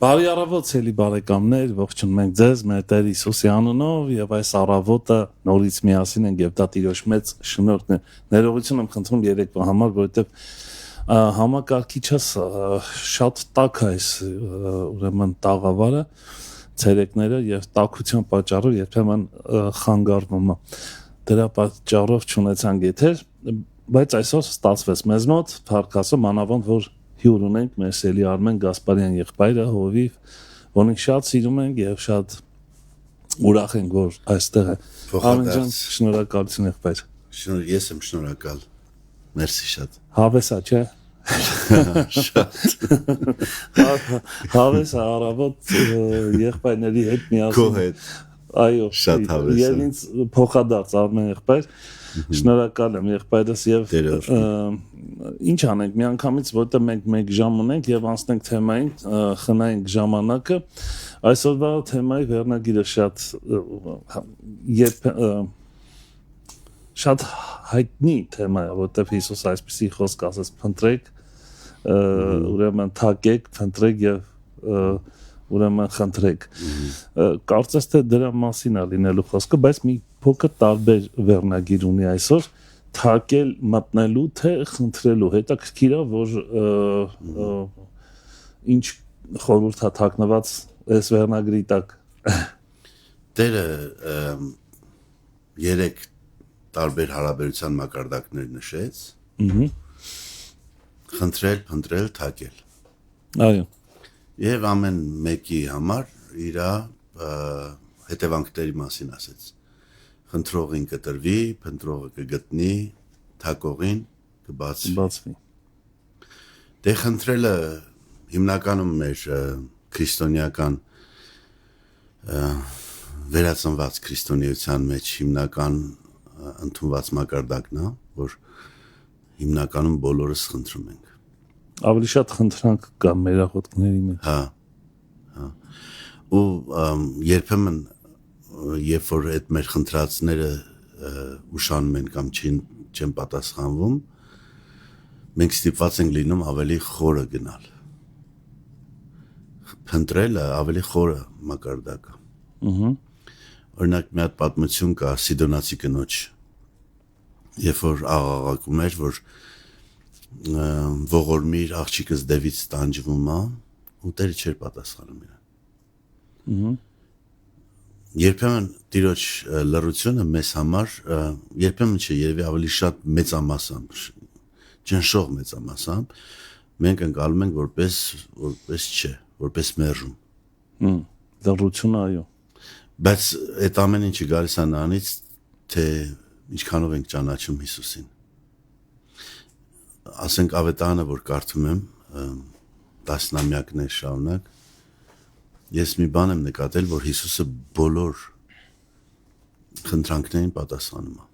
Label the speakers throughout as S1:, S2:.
S1: Բարի առավոտ ցելի բարեկամներ, ողջունում ենք ձեզ մեր Տեր Հիսուսի անունով եւ այս առավոտը նորից միասին ենք եւ դա Տիրոջ մեծ շնորհքն է։ Ներողություն եմ խնդրում երեկվա համար, որովհետեւ համակարգիչս շատ տաք է այս ուրեմն տաղավարը, ցերեկները եւ տաքության պատճառով երբեմն խանգարվում է։ Դրա պատճառով չունեցանք եթեր, բայց այսօր ստացվեց մեզ մոտ, փառքասը մանավանդ որ հյուր ունենք մեր Սելի Արմեն Գասպարյան եղբայրը հովիվ, որին շատ սիրում ենք եւ շատ ուրախ ենք որ այստեղ է։ Արմեն ջան, շնորհակալություն եղբայր։
S2: Ես եմ շնորհակալ։ Մերսի շատ։
S1: Հավեսա, չէ։
S2: Շատ։
S1: Հավեսա առավոտ եղբայրների հետ միասին։
S2: Քո հետ։
S1: Այո,
S2: շատ հավես է։
S1: Եվ ինձ փոխադարձ Արմեն եղբայր։ Շնորհակալ եմ եղբայրս եւ ինչ անենք միանգամից որտեղ մենք 1 ժամ ունենք եւ անցնենք թեմային խնայենք ժամանակը այսօրվա թեմայի վերնագիրը շատ հայտնի թեմա է որտեղ Հիսուս այսպեսի խոսք ասեց փնտրեք ուրեմն թակեք փնտրեք եւ ուրեմն խնդրեք կարծես թե դրա մասին է լինելու խոսքը բայց մի փոքր տարբեր վերնագիր ունի այսօր թակել մտնելու թե խնդրելու հետաքրքիր է որ ինչ խորհուրդ է թաքնված այս վերնագրի տակ
S2: Տերը 3 տարբեր հարաբերության մակարդակներ նշեց խնդրել, փնտրել, թակել
S1: այո
S2: եւ ամեն մեկի համար իր հետևանքների մասին ասեց խնդրողին կտրվի, փնտրողը կգտնի, թակողին կբացվի։ Դե խնդրելը հիմնականում մեր քրիստոնեական վերածնված քրիստոնեության մեջ հիմնական ընդունված մակարդակն է, որ հիմնականում բոլորս խնդրում ենք։
S1: Ավելի շատ խնդրանք կա մեր աղոթքների մեջ։
S2: Հա։ Ու երբեմն երբ որ այդ մեր խնդրածները ուշանում են կամ չեն պատասխանվում, մենք ստիպված ենք լինում ավելի խորը գնալ։ Փնտրելը ավելի խորը մակարդակ է։ Օրինակ մի հատ պատմություն կա Սիդոնացի կնոջ, երբ որ աղաղակում էր, որ ողորմիր աղջիկս դևից տանջվում է, ու Տերը չէր պատասխանում իրան։ Երբեմն Տիրոջ լռությունը մեզ համար երբեմն չէ, երևի ավելի շատ մեծամասամբ, ճնշող մեծամասամբ, մենք ընկալում ենք որպես չէ, որպես մերժում։
S1: Լռությունը այո։
S2: Բայց այդ ամեն ինչը գալիս է նրանից, թե ինչքանով ենք ճանաչում Հիսուսին։ Ասենք ավետարանը, որ կարդում եմ տասնամյակներ շարունակ, ես մի բան եմ նկատել, որ Հիսուսը բոլոր խնդրանքներին պատասխանում է։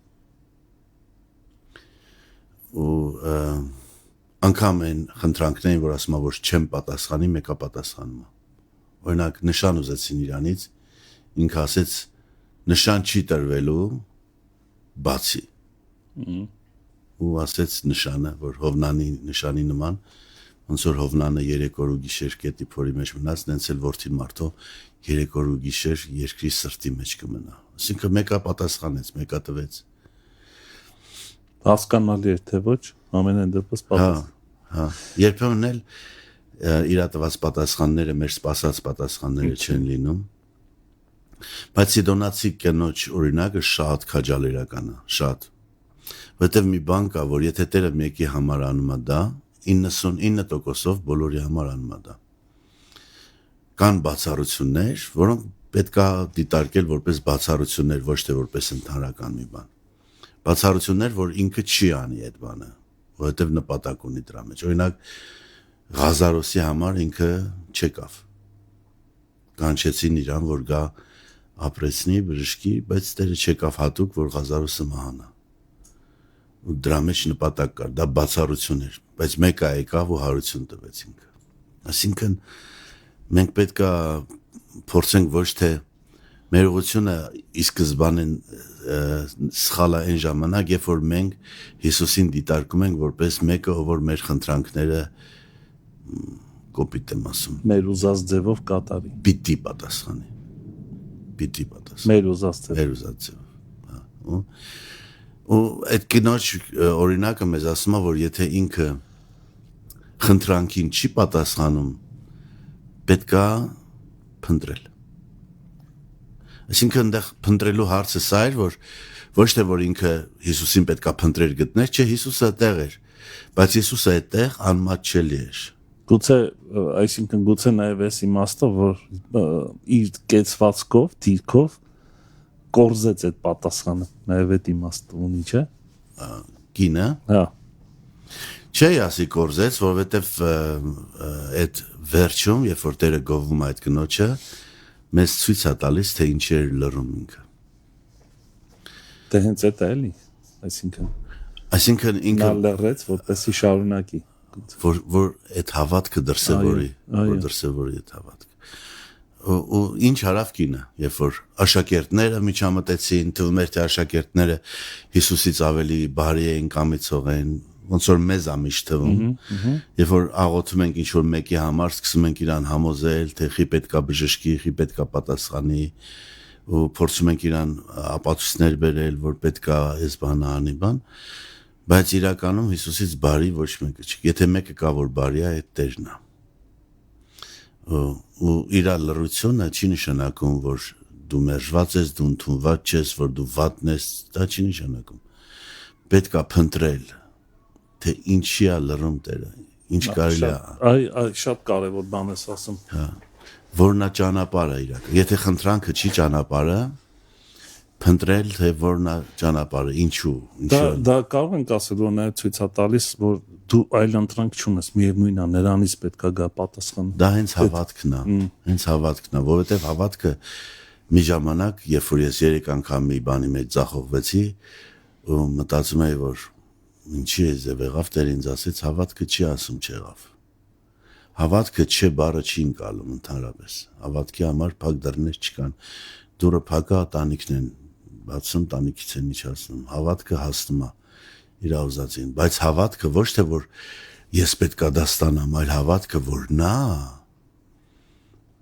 S2: Ու անգամ այն խնդրանքներին, որ ասում է, որ չեմ պատասխանի, մեկը պատասխանում է։ Օրինակ նշան ուզեցին իրանից, ինքը ասեց նշան չի տրվելու, բացի։ Ու ասեց նշանը, որ Հովնանի նշանի նման, ոնց որ Հովնանը 3 օր ու գիշեր գետի փորի մեջ մնաց, նենց էլ որդին մարդո 3 օր ու գիշեր երկրի սրտի մեջ կմնա։ Այսինքն մեկը պատասխանեց, մեկը տվեց։
S1: Հասկանալի է թե ոչ, ամենայն դեպս պատասխան։
S2: Հա։ Երբեմն էլ իր տված պատասխանները մեր սպասած պատասխանները չեն լինում։ Բայց Սիդոնացի կնոջ օրինակը շատ քաջալերական է, շատ։ Որտեւ մի բան կա, որ եթե Տերը մեկի համար անում է դա, 99%-ով բոլորի համար անում է դա։ Կան բացառություններ, որոնք պետք է դիտարկել որպես բացառություններ, ոչ թե որպես ընդհանրական մի բան։ Բացառություններ, որ ինքը չի անի այդ բանը, որովհետեւ նպատակ ունի դրա մեջ։ Օրինակ Ղազարոսի համար ինքը չեկավ։ Կանչեցին իրան, որ գա ապրեցնի, բժշկի, բայց Տերը չեկավ հատուկ, որ Ղազարոսը մահանա։ Ու դրա մեջ նպատակ կար, դա բացառություն էր, բայց մեկը եկավ ու հարություն տվեց ինքը։ Այսինքն մենք պետք է փորձենք ոչ թե մեր ուղղությունը ի սկզբանե սխալ է այն ժամանակ, երբ որ մենք Հիսուսին դիտարկում ենք որպես մեկը, ով որ մեր խնդրանքները կոպիտ եմ ասում։
S1: Մեր ուզած ձևով կատարի։
S2: Պիտի պատասխանի։
S1: Մեր ուզած ձևով։
S2: Մեր ուզած ձևով։ Հա։ Ու այդ կնոջ օրինակը մեզ ասում է, որ եթե ինքը խնդրանքին չի պատասխանում, պետքա փնտրել։ Այսինքն այնտեղ փնտրելու հարցը սա էր, որ ոչ թե որ ինքը Հիսուսին պետքա փնտրեր գտներ, չէ, Հիսուսը այդտեղ էր, բայց Հիսուսը այդտեղ անմատչելի էր։
S1: Գուցե, այսինքն գուցե նաև այս իմաստը, որ իր կեցվածքով, դիրքով կորզեց այդ պատասխանը, նաև այդ իմաստը ունի, չէ։
S2: Կինը։
S1: Հա։
S2: Չէ, ասի կորզեց, որովհետև այդ վերջում, երբ որ Տերը գովում այդ կնոջը, մեզ ցույց է տալիս, թե ինչ էր լռում ինքը։
S1: Դե հենց այդ է էլի,
S2: այսինքն ինքը
S1: նա լռեց, որպեսզի շարունակի,
S2: որ այդ հավատքը դրսևորի, որ դրսևորի այդ հավատքը։ Ու ինչ հարավ կինը, երբ որ աշակերտները միջամտեցին, թվում էր թե աշակերտները Հիսուսից ավելի բարի էին, կամեցող են, ոնց որ մեզ ամիշ թվում, երբ որ աղոթում ենք ինչ որ մեկի համար, սկսում ենք իրան համոզել, թե խի պետքա բժշկի, խի պետքա պատասխանի, ու փորձում ենք իրան ապացույցներ բերել, որ պետքա այս բանը անի բան, բայց իրականում Հիսուսից բարի ոչ մեկը չի։ Եթե մեկը կա, որ բարի է, այդ Տերն է։ Ու իր լռությունը չի նշանակում, որ դու մերժված ես, դու ընդունված ես, որ դու վատն ես, դա չի նշանակում։ Պետք է փնտրել, թե ինչի է լռում Տերը, ինչ կարելի է։
S1: Այ շատ կարևոր բան ես ասում։
S2: Հա, որն է ճանապարհը իրական։ Եթե խնդրանքը չի ճանապարհը, փնտրել, թե որն է ճանապարհը, ինչու։
S1: Դա կարող ենք ասել, որ նաև ցույց է տալիս, որ դու այլ ընտրանք չունես, միևնույնն է, նրանից պետք է գա պատասխան։
S2: Դա հենց հավատքն է, որովհետև հավատքը մի ժամանակ, երբ որ ես 3 անգամ մի բանի մեջ ձախողվեցի, ու մտածում էի, որ ինչի է ձև եղավ, Տերը ինձ ասեց, հավատքը չի ասում չեղավ։ Հավատքը չէ բառը չի ընկալում ընդհանրապես։ Հավատքի համար փակ դռներ չկան։ Դուրը փակա տանիքն են, բացում տանիքից են ինչ ասում։ Հավատքը հասնում է իր ուզածին, բայց հավատքը ոչ թե որ ես պետք է դա ստանամ, այլ հավատքը որ նա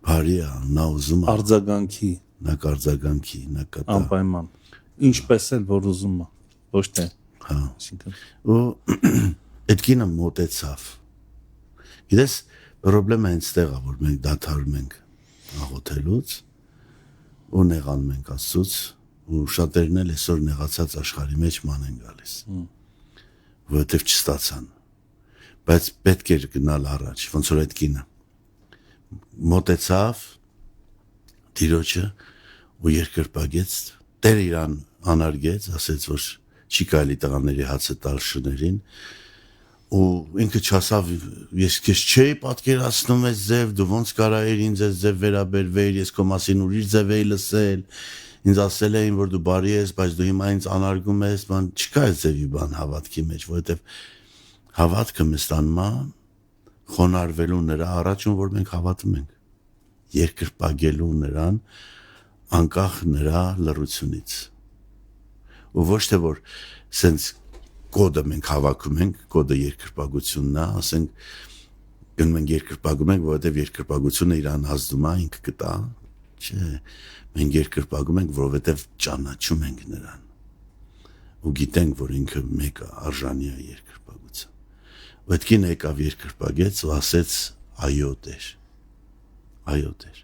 S2: բարի է, նա ուզում է
S1: արձագանքի,
S2: նա կարձագանքի, նա կտա
S1: անպայման, ինչպես էլ որ ուզում է, ոչ թե։
S2: Հա, ու այդ կինը մոտեցավ։ Գիտես, պրոբլեմը հենց տեղ է, որ մենք դադարում ենք աղոթելուց ու նեղանում ենք Աստծուց, ու շատերն էլ այսօր նեղացած աշխարհի մեջ ման են գալիս, որովհետև չստացան, բայց պետք էր գնալ առաջ, ոնց որ այդ կինը մոտեցավ Տիրոջը ու երկրպագեց, Տերը իրան անարգեց, ասեց, որ չի կարելի տղաների հացը տալ շներին, ու ինքը չասավ, ես քեզ չէի պատկերացնում այս ձև, դու ոնց կարա ինձ այս ձև վերաբերվեիր, ես քո մասին ուրիշ ձև էի լսել, ինձ ասել էին, որ դու բարի ես, բայց դու հիմա ինձ անարգում ես, բան չկա այս ձևի բան հավատքի մեջ, որովհետև հավատքը մեզ տանում է խոնարհվելու նրա առաջում, որ մենք հավատում ենք, երկրպագելու նրան անկախ նրա լռությունից, ու ոչ թե որ սենց կոդը մենք հավաքում ենք, կոդը երկրպագությունն է, ասենք գնում ենք երկրպագում ենք, որովհետև երկրպագությունը իրան ազդում է, ինքը կտա, չէ, մենք երկրպագում ենք, որովհետև ճանաչում ենք նրան ու գիտենք, որ ինքը մեկը արժանի է երկրպագության։ Ու այդ կինը եկավ երկրպագեց ու ասեց այո Տեր,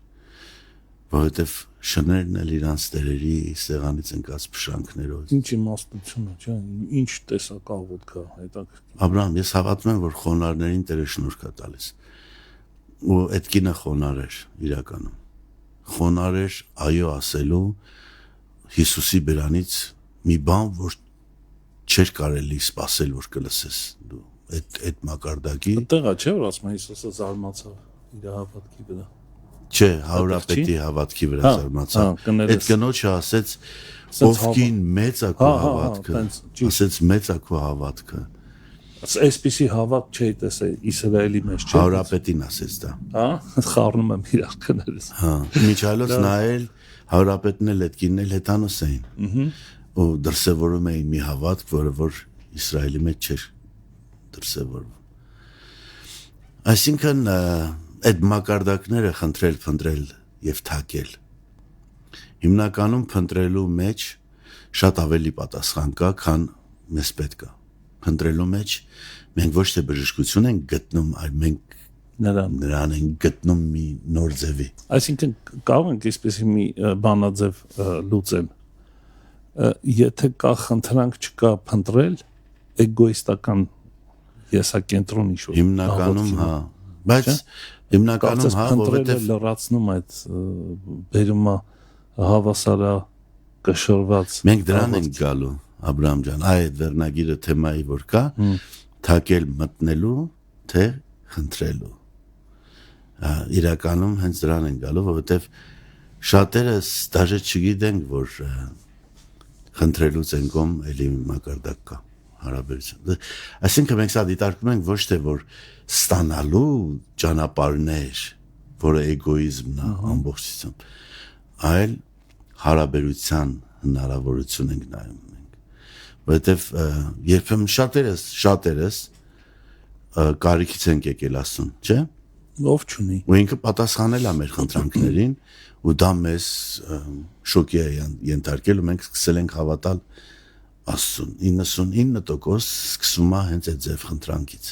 S2: որովհետև շներն էլ իրանց տերերի սեղանից ընկած փշանքներով։
S1: Ինչ իմաստություն է, չէ՞, ինչ տեսակաղոտ կա, հետաքրքիր։
S2: Աբրահամ, ես հավատում եմ, որ խոնարհներին Տերը շնորհք է տալիս։ Ու այդ կինը խոնարհ էր իրականում։ Խոնարհ էր այո ասելու Հիսուսի բերանից մի բան, որ չէր կարելի սпасել, որ կլսես դու այդ մակարդակի։
S1: Այդտեղ է, չէ՞, որ ասում են Հիսուսը զարմացավ իր հավատքի վրա։
S2: Չէ, հարուրապետի հավատքի վրա զարմացավ։ Այդ կնոջը ասեց, ովքին մեծ է քո հավատքը, ասեց մեծ է քո հավատքը։
S1: Այսպիսի հավատ չէի տեսել Իսրայելի մեջ, չէ՞։
S2: Հարուրապետին ասեց դա։
S1: Հա, խառնում եմ իրար կներես։
S2: Հա, միջալոց նայել, հարուրապետն էլ այդ կինն էլ հեթանոս էին։ Ու դրսևորում էին մի հավատք, որը որ Իսրայելի մեջ չէր դրսևորվում։ Այսինքն այդ մակարդակները խնդրել, փնտրել եւ թակել։ Հիմնականում փնտրելու մեջ շատ ավելի պատասխան կա, քան մեզ պետք է։ Փնտրելու մեջ մենք ոչ թե բժշկություն ենք գտնում, այլ մենք նրան ենք գտնում մի նոր ձևի։
S1: Այսինքն կարող ենք այսպես մի բանաձև լուծել։ Եթե կա խնդրանք, չկա փնտրել, էգոիստական եսակենտրոն ինչ-որ։
S2: Հիմնականում հա, բայց հիմնականում հա,
S1: որովհետև լրացնում այդ բերումա հավասարա կշռված։
S2: Մենք դրան ենք գալու, Աբրահամ ջան, այդ վերնագիրը թեմայի որ կա, թակել մտնելու, թե խնդրելու։ Իրականում հենց դրան են գալու, որովհետև շատերս դաժե չգիտենք, որ խնդրելուց են կողմ էլի մակարդակ կա հարաբերություն։ Այսինքն մենք սա դիտարկում ենք ոչ թե որ ստանալու ճանապարհներ, որը էգոիզմն է ամբողջությամբ, այլ հարաբերության հնարավորություն ենք նայում մենք։ Որովհետև երբեմն շատերս կարիքից են եկել ասում, չէ՞։
S1: Ով չունի։
S2: Ու ինքը պատասխանել է մեր խնդրանքներին ու դա մեզ շոկի է ենթարկել ու մենք սկսել ենք հավատալ Աստծուն 99% սկսում է հենց այդ ձև խնդրանքից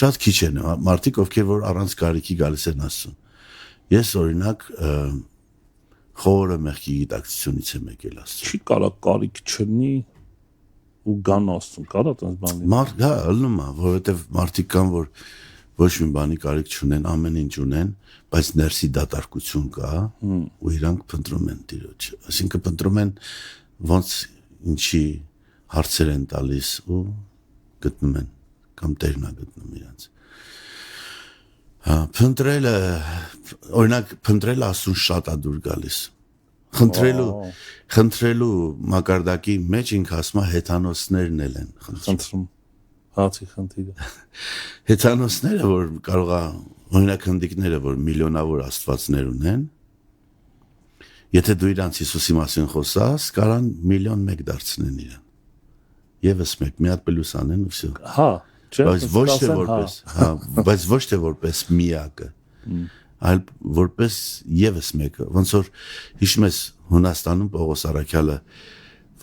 S2: շատ քիչ են մարդիկ ովքեր որ առանց կարիքի գալիս են Աստծուն ես օրինակ խորը մեղքի գիտակցությունից եմ եկել Աստծուն
S1: չի կարա կարիք չունի ու գան Աստծուն կարա այդպես բան
S2: մարդ հա ըլնում է որովհետև մարդիկ կան որ ոչ մի բանի կարիք չունեն ամեն ինչ ունեն բայց ներսի դատարկություն կա ու իրանք փնտրում են Տիրոջ այսինքն փնտրում են ոնց ինչի հարցեր են տալիս ու գտնում են կամ տերն է գտնում իրանց փնտրելը օրինակ փնտրելը Աստծուն շատ է դուր գալիս խնդրելու մակարդակի մեջ ինքը ասում է հեթանոսներն են
S1: խնդրում հացի խնդիրը
S2: հեթանոսները որ կարող է օրինակ հնդիկները որ միլիոնավոր աստվածներ ունեն եթե դու իրանց Հիսուսի մասին խոսաս կարան 1,000,000 դարձնեն իրան եւս մեկ մի հատ պլյուս անեն ու վсё
S1: հա
S2: բայց ոչ թե որպես հա բայց ոչ թե որպես միակը այլ որպես եւս մեկը ոնց որ հիշում ես Հունաստանում Պողոս Արաքյալը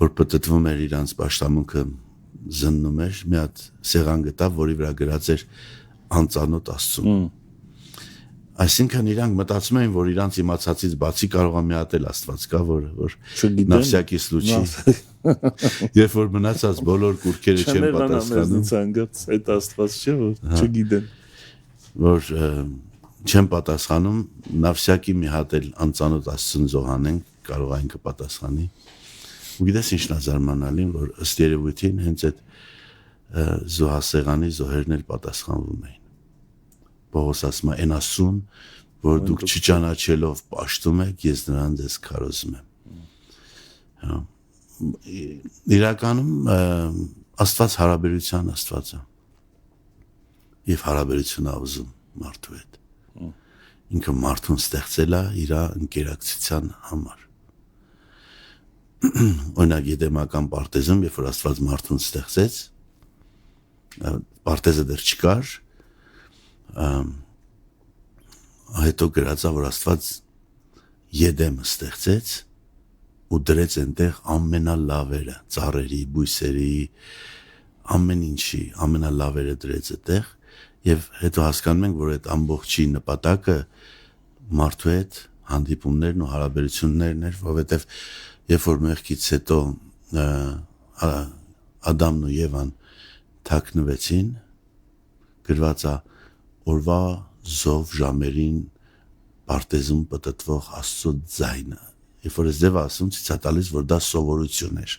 S2: որ պատտվում էր իրանց պաշտամունքը զննում էր մի հատ սեղան գտավ որի վրա գրած էր անծանոթ Աստծուն այսինքն իրանք մտածում էին որ իրանց իմացածից բացի կարող է մի հատ էլ Աստված կա որ նավսյակի սլուչի երբ որ մնացած բոլոր կուրքերը չեն պատասխանում
S1: այդ Աստված չէ որ չգիտեն
S2: որ չեն պատասխանում նավսյակի մի հատ էլ անծանոթ Աստծուն զոհանենք կարող է ինքը պատասխանի ու գիտես ինչն է զարմանալին որ ըստ երևույթին հենց այդ զոհասեղանի զոհերն էլ պատասխանվում էին Պողոս ասում է այն Աստծուն որ դուք չճանաչելով պաշտում եք ես նրան ձեզ քարոզում եմ իրականում Աստված հարաբերության Աստված է եւ հարաբերություն է ուզում մարդու հետ ինքը մարդուն ստեղծել է իր ընկերակցության համար օրինակ եդեմական պարտեզում երբ որ Աստված մարդուն ստեղծեց պարտեզը դեռ չկար հետո գրածա որ Աստված Եդեմը ստեղծեց ու դրեց այնտեղ ամենալավերը ծառերի, բույսերի, ամեն ինչի ամենալավերը դրեց այդտեղ եւ հետո հասկանում ենք որ այդ ամբողջի նպատակը մարդու հետ հանդիպումներն ու հարաբերություններն էր որովհետեւ երբ որ մեղքից հետո Ադամն ու Եվան թաքնվեցին գրված է օրվա զով ժամերին պարտեզում պատտվող Աստծո ձայնը երբ որ ձև ասում ցույց է տալիս որ դա սովորություն էր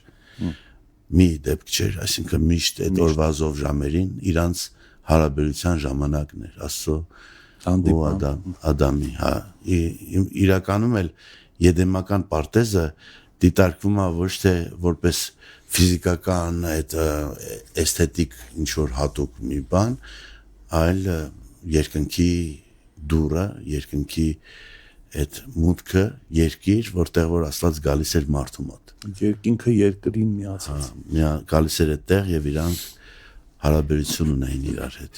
S2: մի դեպք չէր այսինքն միշտ այդ օրվա զով ժամերին իրանց հարաբերության ժամանակն էր Աստծո ու Ադամի հա իրականում էլ եդեմական պարտեզը դիտարկվում է ոչ թե որպես ֆիզիկական այդ էսթետիկ ինչ որ հատուկ մի բան այլ երկնքի դուրը երկնքի այդ մուտքը երկիր որտեղ որ Աստված գալիս էր մարդու մոտ
S1: երկինքը երկրին միացած
S2: գալիս էր այդտեղ եւ իրանք հարաբերություն ունեն իրար հետ։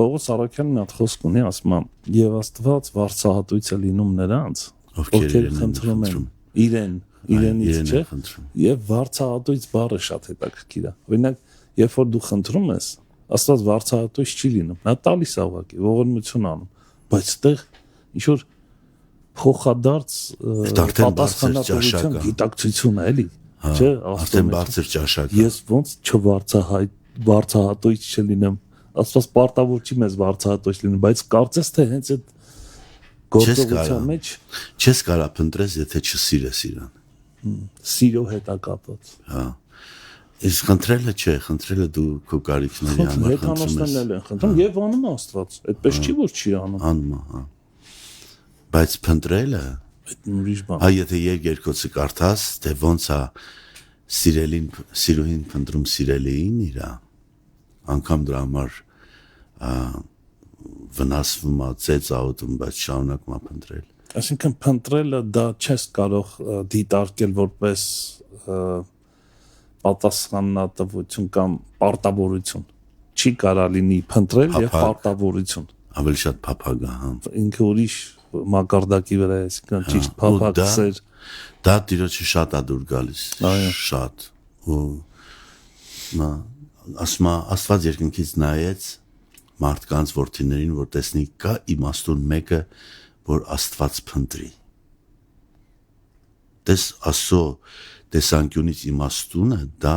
S1: Պողոս Արաքյանը մի հատ խոսք ունի, ասում է, եւ Աստված վարձահատույց է լինում նրանց, ովքեր խնդրում են իրենից չէ, եւ վարձահատույց բառը շատ հետաքրքիր է։ Օրինակ, երբ որ դու խնդրում ես, Աստված վարձահատույց չի լինում, նա տալիս է ուղղակի, ողորմություն անում, բայց այդտեղ ինչ որ փոխադարձ պատասխանատվություն, գիտակցություն է, էլի, չէ,
S2: արդեն բարձր ճաշակ։
S1: Ես ոնց չվարձահատույց չլինեմ, Աստված պարտավոր չի մեզ վարձահատույց լինում, բայց կարծես թե հենց այդ գործողության մեջ
S2: չես կարա փնտրես, եթե չսիրես իրան։
S1: Սիրո հետ է կապված։
S2: Հա։ Իսկ խնդրելը չէ, խնդրելը դու քո կարիքների համար
S1: խնդրում ես։ Խնդրում եւ անում Աստված, այդպես չի որ չի անում։
S2: Անում, հա։ Բայց փնտրելը
S1: այդ ուրիշ բան։
S2: Հա, եթե երկերկոցը կարդաս, թե ոնց է սիրուհին փնտրում սիրելիին իրա, անգամ դրա համար վնասվում է, ծեծ աղոթում, բայց շարունակում է փնտրել։
S1: Այսինքն փնտրելը դա չես կարող դիտարկել որպես պատասխանատվություն կամ պարտավորություն։ Չի կարա լինի փնտրել եւ պարտավորություն։
S2: Ավելի շատ փափագ է, հա։
S1: Ինքը ուրիշ մակարդակի վրա է, այսինքն ճիշտ փափագսեր։
S2: Դա դիրոջը շատ է դուր գալիս։ Շատ։ Ու ասма Աստված երկնքից նայեց մարդկանց որդիներին, որ տեսնի կա իմաստուն մեկը, որ Աստված փնտրի։ Տես Աստծո տեսանկյունից իմաստունը դա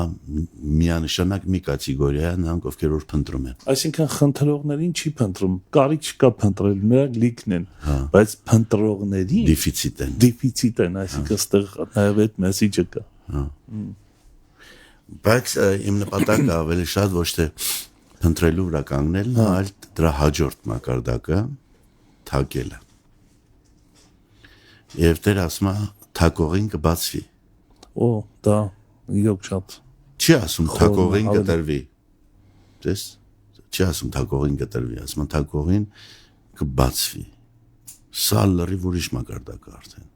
S2: միանշանակ մի կատեգորիա է, նրանք ովքեր որ փնտրում են։
S1: Այսինքն խնդրողներին չի փնտրում, կարիք չկա փնտրել, նրանք լիքն են, բայց փնտրողներին դեֆիցիտ են, այսինքն այստեղ նաև այդ մեսեջը կա։
S2: Բայց իմ նպատակը ավելի շատ ոչ թե փնտրելու վրա կանգնելն, այլ դրա հաջորդ մակարդակը թակելը։ Եվ դեր ասում է թակողին կբացվի։
S1: Օ, դա իրոք շատ։
S2: Չի ասում թակողին կտրվի։ Դες չի ասում թակողին կտրվի, ասում թակողին կբացվի։ Սա լրիվ ուրիշ մակարդակ է արդեն։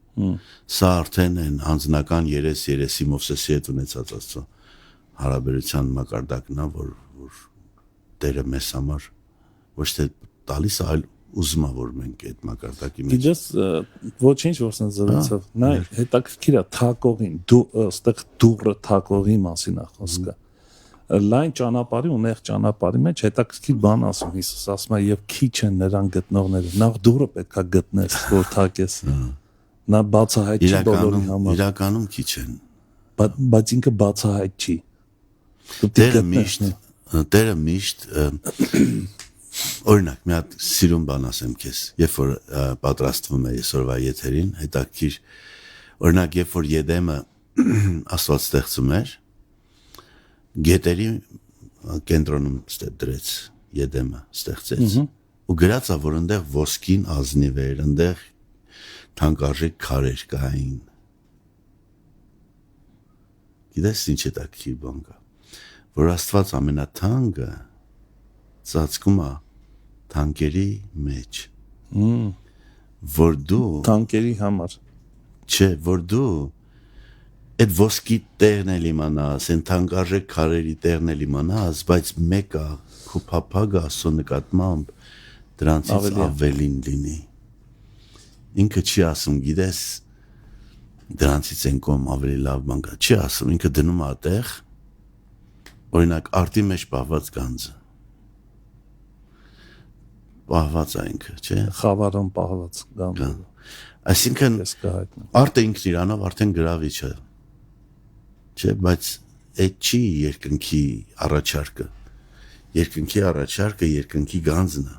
S2: Սա արդեն են անձնական երեսի Մովսեսի հետ ունեցած Աստծո հարաբերության մակարդակն է, որ Տերը մեզ համար ոչ թե տալիս, այլ ուզում է որ մենք այդ մակարդակի մեջ։
S1: Գիտես, ոչինչ որսն զրուցավ։ Նա հետաքրքիր է թակողին, դու այստեղ դուրը թակողի մասին է խոսքը։ Լայն ճանապարհի ու նեղ ճանապարհի մեջ հետաքրքիր բան ասում Հիսուս, ասում է եւ քիչ են նրան գտնողները։ Նախ դուրը պետքա գտնես, որ թակես։ Նա բացահայտ չի բոլորի համար։
S2: Իրականում քիչ են։
S1: Բայց ինքը բացահայտ չի։
S2: Տերը միշտ օրինակ մի հատ սիրուն բան ասեմ քեզ, երբ որ պատրաստվում է այսօրվա եթերին, հետաքրքիր օրինակ երբ որ Եդեմը Աստված ստեղծում էր, գետերի կենտրոնում դրեց Եդեմը ստեղծեց ու գրած է որ այնտեղ ոսկին ազնիվ էր, այնտեղ թանկարժեք քարեր կային։ Գիտես ինչ է հետաքրքիր բան կա, որ Աստված ամենաթանկը ծածկում է թանկերի մեջ, որ դու
S1: թանկերի համար
S2: չէ, որ դու այդ ոսկի տեղն էլ իմանաս, այն թանկարժեք քարերի տեղն էլ իմանաս, բայց մեկը քո փափագը Աստծո նկատմամբ դրանցից ավելին լինի։ Ինքը չի ասում, գիտես, դրանցից են կողմ ավելի լավ բան կա, չի ասում, ինքը դնում է այդտեղ, օրինակ արտի մեջ պահված գանձը պահված է ինքը, չէ։
S1: Խավարում պահված գանձը։
S2: Այսինքն արտը ինքն իրանով արդեն գրավիչ է, չէ, բայց այդ չի երկնքի առաջարկը։ Երկնքի առաջարկը երկնքի գանձն է,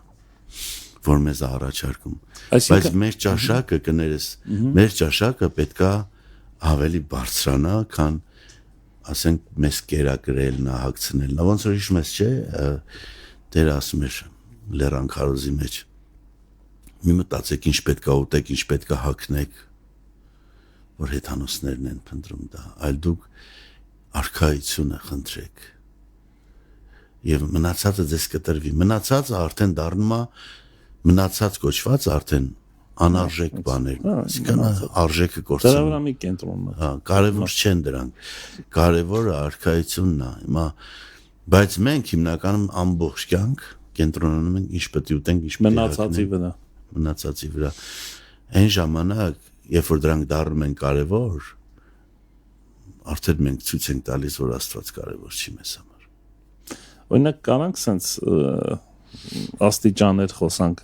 S2: որ մեզ առաջարկում։ Բայց մեր ճաշակը կներես, մեր ճաշակը պետքա ավելի բարձրանա, քան ասենք մեզ կերակրել, նահագցնել։ Նա ոնց որ հիշում ես, չէ, Տերը ասում էր Լեռան քարոզի մեջ մի մտածեք ինչ պետքա ուտեք, ինչ պետքա հագնեք, որ հեթանոսներն են փնտրում դա, այլ դուք արքայությունը խնդրեք եւ մնացածը ձեզ կտրվի։ Մնացածը արդեն դառնում է մնացած կոչված արդեն անարժեք բաներ, այսինքն արժեքը կորցնում։
S1: Դրա վրա մի կենտրոնն է։
S2: Հա, կարևոր չեն դրանք։ Կարևորը արքայությունն է։ Հիմա Բայց մենք հիմնականում ամբողջ կյանք կենտրոնանում ենք ինչ պետք է ուտենք, ինչ մնացածի վրա։ Այն ժամանակ, երբ որ դրանք դառնում են կարևոր, արդեն մենք ցույց ենք տալիս, որ Աստված կարևոր չի մեզ համար։
S1: Օրինակ կանանք sense աստիճաներ խոսանք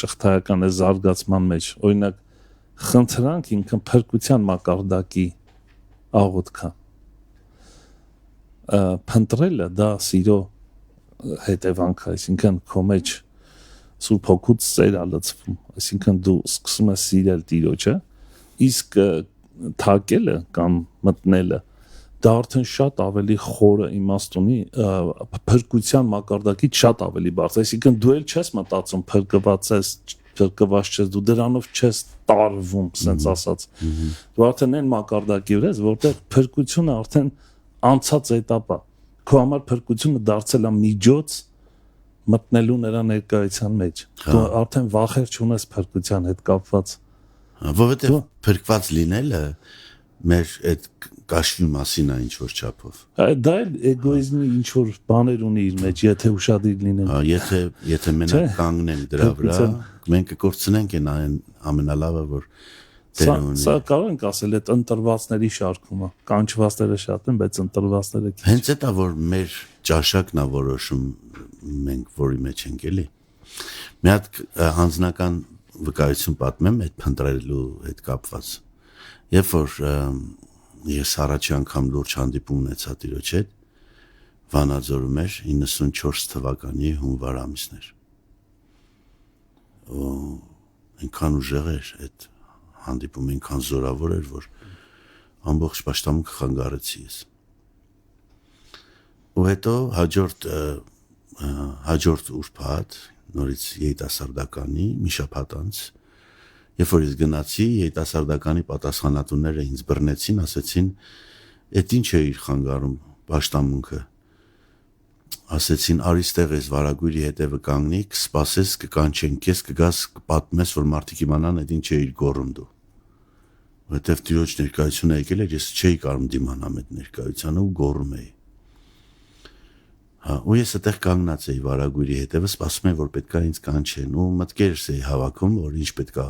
S1: շղթայական զարգացման մեջ, օրինակ խնդրանք ինքն փրկության մակարդակի աղոթքը փնտրելը դա սիրո հետևանք, այսինքն քո մեջ Սուրբ Հոգուց ծեր է լցվում, այսինքն դու սկսում ես սիրել Տիրոջը, իսկ թակելը կամ մտնելը դա արդեն շատ ավելի խորը իմաստ ունի, փրկության մակարդակից շատ ավելի բարձր, այսինքն դու էլ չես մտածում փրկված չես, դու դրանով չես տարվում, ասենց ասած։ Դու արդեն այն մակարդակի վրա ես, որտեղ փրկությունը արդեն անցած էտապ է։ Քո համար փրկությունը դարձել է միջոց մտնելու նրա ներկայության մեջ։ Դու արդեն վախեր չունես փրկության հետ կապված։
S2: Որովհետև փրկված լինելը մեր այդ կաշվի մասին է ինչ որ չափով։
S1: Դա էլ էգոիզմի ինչ որ բաներ ունի իր մեջ, եթե ուշադիր լինենք։
S2: Եթե մենակ կանգնենք դրա վրա, մենք կկորցնենք այն ամենալավը, որ դեր ունի։
S1: Սա կարող ենք ասել այդ ընտրվածների շարքումը։ Կանչվածները շատ են, բայց ընտրվածները քիչ։
S2: Հենց դա որ մեր ճաշակն է որոշում մենք որի մեջ ենք էլի։ Մի հատ անձնական վկայություն պատմեմ այդ փնտրելու հետ կապված։ Երբ որ ես առաջի անգամ լուրջ հանդիպում ունեցա Տիրոջ հետ, Վանաձորում էր 94 թվականի հունվար ամիսն էր։ Այնքան ուժեղ էր այդ հանդիպումը, այնքան զորավոր էր, որ ամբողջ պաշտամունքը խանգարեցի ես։ Ու հետո հաջորդ ուրբաթ նորից երիտասարդականի մի շաբաթ անց, երբ որ ես գնացի, երիտասարդականի պատասխանատուները ինձ բռնեցին, ասեցին, «Էդ ինչ է իր խանգարում պաշտամունքը»։ Ասեցին, «Արի ստեղ ես վարագույրի հետևը կանգնի, կսպասես, կկանչեն քեզ, կգաս, կպատմես, որ մարդիկ իմանան այդ ինչ է իր գոռում դու»։ Որովհետև Տիրոջ ներկայությունը եկել էր, ես չէի կարող դիմանալ այդ ներկայությանը ու գոռում էի։ Ու ես այդտեղ կանգնած էի վարագույրի հետևը, սպասում էի, որ պետքա ինձ կանչեն ու մտքերս էի հավաքում, որ ինչ պետքա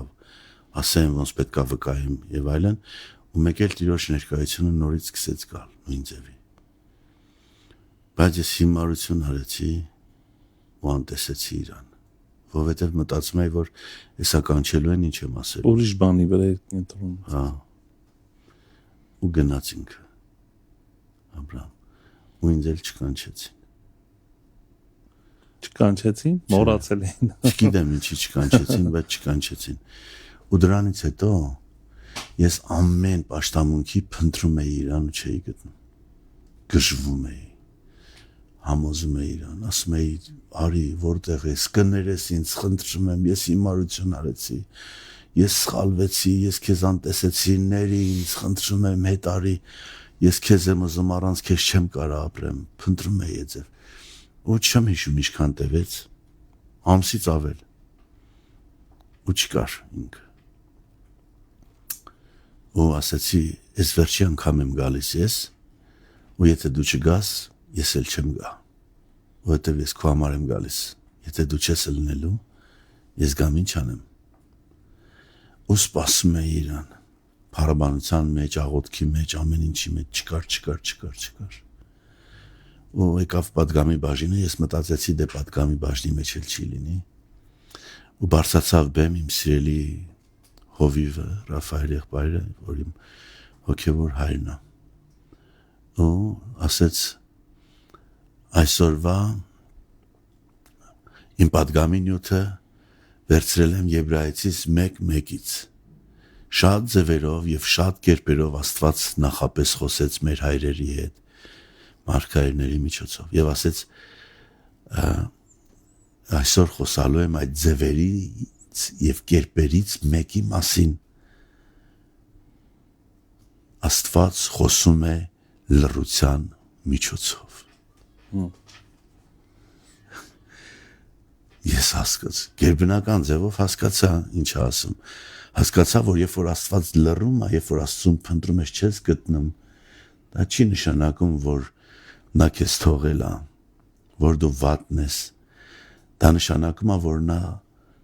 S2: ասեմ, ոնց պետքա վկայեմ եւ այլն, ու մեկ էլ Տիրոջ ներկայությունը նորից սկսեց գալ նույն ձևի։ Բայց ես հիմարություն արեցի ու անտեսեցի իրան, որովհետեւ մտածում էի, որ հեսա կանչելու են, ինչ եմ ասել։
S1: Ուրիշ բանի վրա ընտրում։
S2: Ու գնացինք Աբրահամ, ու ինձ էլ չկանչեցին։
S1: Չկանչեցին, մոռացել էին։
S2: Չգիտեմ ինչի չկանչեցին, բայց չկանչեցին։ Ու դրանից հետո ես ամեն պաշտամունքի փնտրում էի իրան ու չէի գտնում։ Գժվում էի, համոզում էի իրան, ասում էի, «Արի, որտեղ ես, կներես ինձ, խնդրում եմ, ես հիմարություն արեցի, ես սխալվեցի, ես քեզ անտեսեցի, ների ինձ, խնդրում եմ, հետ արի, ես քեզ եմ ուզում, առանց քեզ չեմ կարող ապրեմ», փնտրում էի այդ ձև։ Ու չեմ հիշում ինչքան տևեց, ամսից ավել, ու չկար ինքը։ Ու ասեցի, «Ես վերջի անգամ եմ գալիս ես, ու եթե դու չգաս, ես էլ չեմ գա, որովհետև ես քո համար եմ գալիս, եթե դու չես լինելու, ես գամ ինչ անեմ»։ Ու սպասում էի իրան, փառաբանության մեջ, աղոթքի մեջ, ամեն ինչի մեջ, չկար։ Ու եկավ պատգամի բաժինը, ես մտածեցի, դե պատգամի բաժնի մեջ էլ չի լինի։ Ու բարձրացավ բեմ իմ սիրելի հովիվը, Ռաֆայել եղբայրը, որ իմ հոգևոր հայրն է։ Ու ասեց, «Այսօրվա իմ պատգամի նյութը վերցրել եմ Եբրայեցիս 1:1-ից։ Շատ ձևերով եւ շատ կերպերով Աստված նախապես խոսեց մեր հայրերի հետ, մարգարեների միջոցով, եւ ասեց, այսօր խոսալու եմ այդ ձևերից եւ կերպերից մեկի մասին։ Աստված խոսում է լռության միջոցով»։ Ես հասկացա, գերբնական ձևով հասկացա ինչ ասում։ Հասկացա, որ երբ որ Աստված լռում է, երբ որ Աստծուն փնտրում ես, չես գտնում, դա չի նշանակում, որ նա քեզ թողել է, որ դու վատն ես, դա նշանակում է, որ նա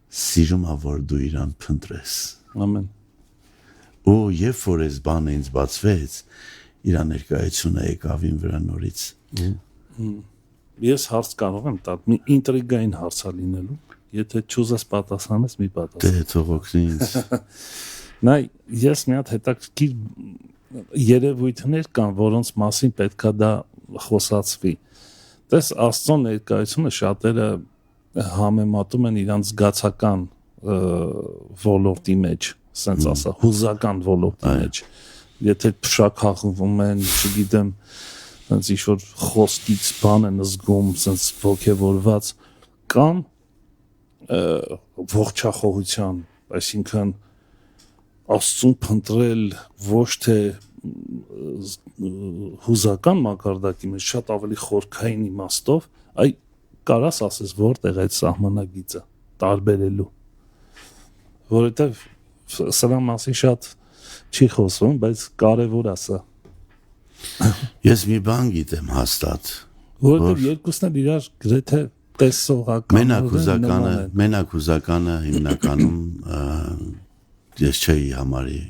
S2: սիրում է, որ դու իրան փնտրես։
S1: Ամեն։
S2: Ու երբ որ այս բանը ինձ բացվեց, իր ներկայությունը եկավ իմ վրա նորից։
S1: Ես հարց կարող եմ տալ, մի ինտրիգային հարց է լինելու, եթե չուզես պատասխանես, մի պատասխան։
S2: Դե թող օգնի ինձ։
S1: Նայ, ես մի հատ հետաքրքիր երևույթներ կան, որոնց մասին պետքա դա խոսացվի։ Տես Աստծո ներկայությունը շատերը համեմատում են իրանց զգացական ոլորտի մեջ, ասենց ասա, հուզական ոլորտի մեջ։ Եթե փշաքաղվում են, չգիտեմ, ասենց ինչ-որ խոսքից բան են զգում, ասենց ոգևորված կամ ողջախոհության, այսինքն Աստծուն փնտրել ոչ թե հուզական մակարդակի մեջ, շատ ավելի խորքային իմաստով, այ կարաս ասես որտեղ այդ սահմանագիծը տարբերելու, որովհետև սրա մասին շատ չի խոսվում, բայց կարևոր է սա։
S2: Ես մի բան գիտեմ հաստատ,
S1: որովհետև երկուսն էլ իրար գրեթե տեսողական
S2: մենակ հուզականը հիմնականում ես չէի համարի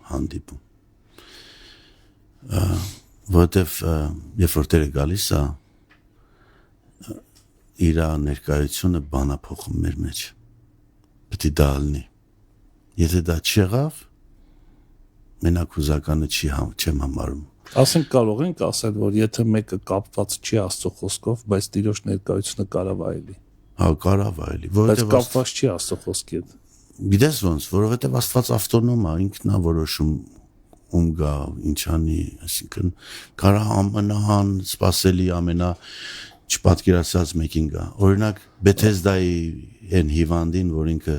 S2: հանդիպում, որովհետև երբ որ Տերը գալիս է, իր ներկայությունը բանափոխում մեր մեջ, պետք է դա լինի, եթե դա չեղավ, մենակ հուզականը չեմ համարում։
S1: Ասենք կարող ենք ասել, որ եթե մեկը կապված չի Աստծո խոսքով, բայց Տիրոջ ներկայությունը կարող այլի։
S2: Հա, կարող այլի,
S1: բայց կապված չի Աստծո խոսքի հետ։
S2: Գիտես ոնց, որովհետև Աստված ավտոնոմ է, ինքն է որոշում ում գա, ինչ անի, այսինքն կարող ամենահան սпасելի ամենա չպատկերացած մեկին գա։ Օրինակ Բեթեսդայի այն հիվանդին, որ ինքը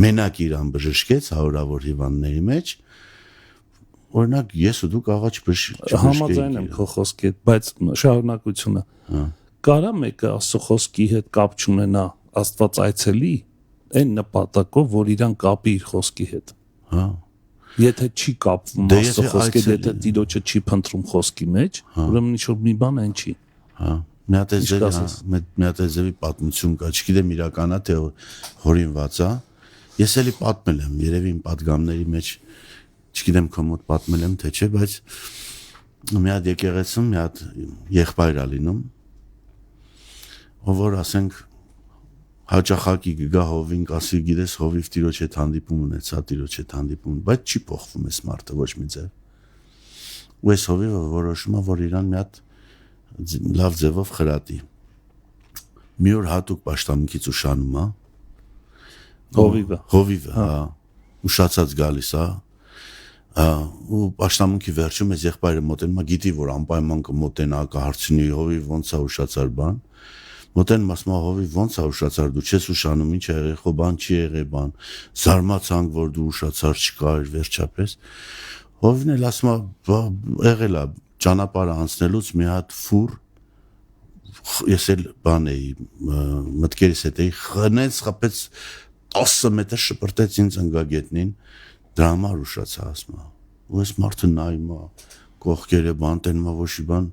S2: մենակ իրան բժշկեց հարյուրավոր հիվանդների մեջ, օրինակ ես ու դու կարող չբժշկենք։
S1: Համաձայն եմ քո խոսքի հետ, բայց շարունակությունը։ Կարա մեկը Աստծո խոսքի հետ կապ չունենա, Աստված այցելի այն նպատակով, որ իրան կապի իր խոսքի հետ։
S2: Հա։
S1: Եթե չի կապվում Աստծո խոսքի հետ, եթե Տիրոջը չի փնտրում խոսքի մեջ, ուրեմն ինչ-որ մի բան այն չի։
S2: Հա։ Մի հատ էզևի պատմություն կա, չգիտեմ իրականա թե հորինված է։ Ես էլի պատմել եմ, երևի իմ պատգամների մեջ, չգիտեմ քո մոտ պատմել եմ թե չէ, բայց մի հատ եկեղեցում մի հատ եղբայր է լինում, որ ասենք հաճախակի գա հովին կասի, գիտես հովիվ Տիրոջ հետ հանդիպում ունեցա, Տիրոջ հետ հանդիպում, բայց չի փոխվում այս մարդը ոչ մի ձև։ Ու այս հովիվը որոշում է, որ իրան մի հատ լավ ձևով խրատի։ Մի օր հատուկ պաշտամունքից ուշանում է։ Հովիվը, հա, ուշացած գալիս է։ Ու պաշտամունքի վերջում այս եղբայրը մոտենում է, գիտի որ անպայման կմոտենա, կհարցնի հովիվ ոնց է ուշացար բան։ Մոտենում ասում է հովիվ ոնց է ուշացար, դու չես ուշանում, ինչ է եղել, խո բան չի եղել բան։ Զարմացանք որ դու ուշացար չկար վերջապես։ Հովիվն էլ ասում է, եղել է ճանապարհը անցնելուց մի հատ ֆուր, ես էլ բան էի, մտքերիս հետ էի, խնեց խփեց 10 մետր շպրտեց ինձ ընկագետնին, դրա համար ուշացա ասում է։ Ու այս մարդը նայում է, կողքերը բան տենում է, ոչ մի բան,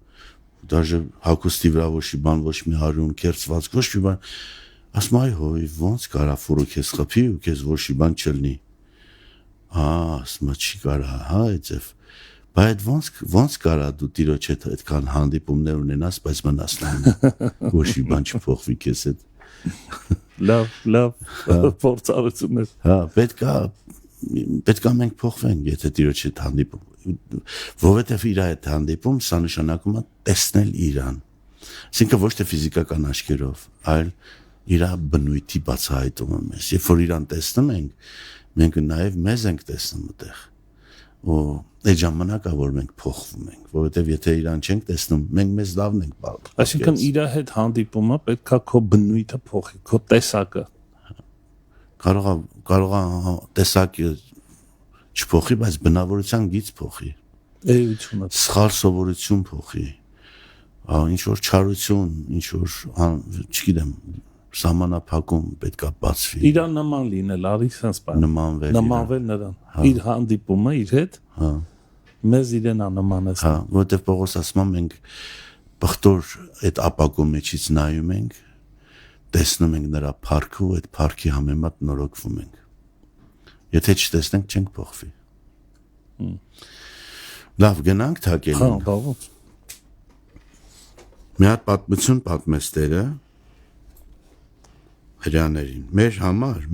S2: դաժե հագուստի վրա ոչ մի բան, ոչ մի հարյուն, քերծված, ոչ մի բան։ Ասում է, այ հոյ, ոնց կարա ֆուրը քեզ խփի ու քեզ ոչ մի բան չլինի։ Ասում է, չի կարա, հա, այդպես։ Բայց ոնց կարա դու Տիրոջ հետ այդքան հանդիպումներ ունենաս, բայց մնաս նայում։ Ոչ մի բան չփոխվի քեզ հետ։ Լավ,
S1: փորձառություններ։
S2: Հա, պետքա մենք փոխվենք, եթե Տիրոջ հետ հանդիպում։ Որովհետև իր հետ հանդիպում, սա նշանակում է տեսնել իրան։ Այսինքն ոչ թե ֆիզիկական աչքերով, այլ իր բնույթի բացահայտումը մեզ։ Երբ որ իրան տեսնում ենք, մենք նաև մեզ ենք տեսնում այդտեղ։ Ու այդ ժամանակա որ մենք փոխվում ենք, որովհետև եթե իրան չենք տեսնում, մենք մեզ լավն ենք բաղ։
S1: Այսինքն իր հետ հանդիպումը պետքա քո բնույթը փոխի, քո տեսակը։
S2: Կարող է տեսակը չփոխի, բայց բնավորության գիծ փոխի։
S1: Էությունը
S2: սխալ սովորություն փոխի։ Ինչ որ չարություն, ինչ որ, չգիտեմ, սահմանափակում պետքա բացվի։
S1: Իրան նման լինել, արի sense բան։ Նմանվել նրան։ Իր հանդիպումը իր հետ։ Հա։ Մեզ իրենա նմանես։
S2: Հա, որտեղ Պողոս ասում է մենք բխտոր այդ ապակու մեջից նայում ենք, տեսնում ենք նրա փառքը ու այդ փառքի համեմատ նորոգվում ենք։ Եթե չտեսնենք, չենք փոխվի։ Լավ, գնանք թակելին։
S1: բավոց։
S2: Մի հատ պատմություն պատմեց Տերը հրյաներին։ Մեր համար,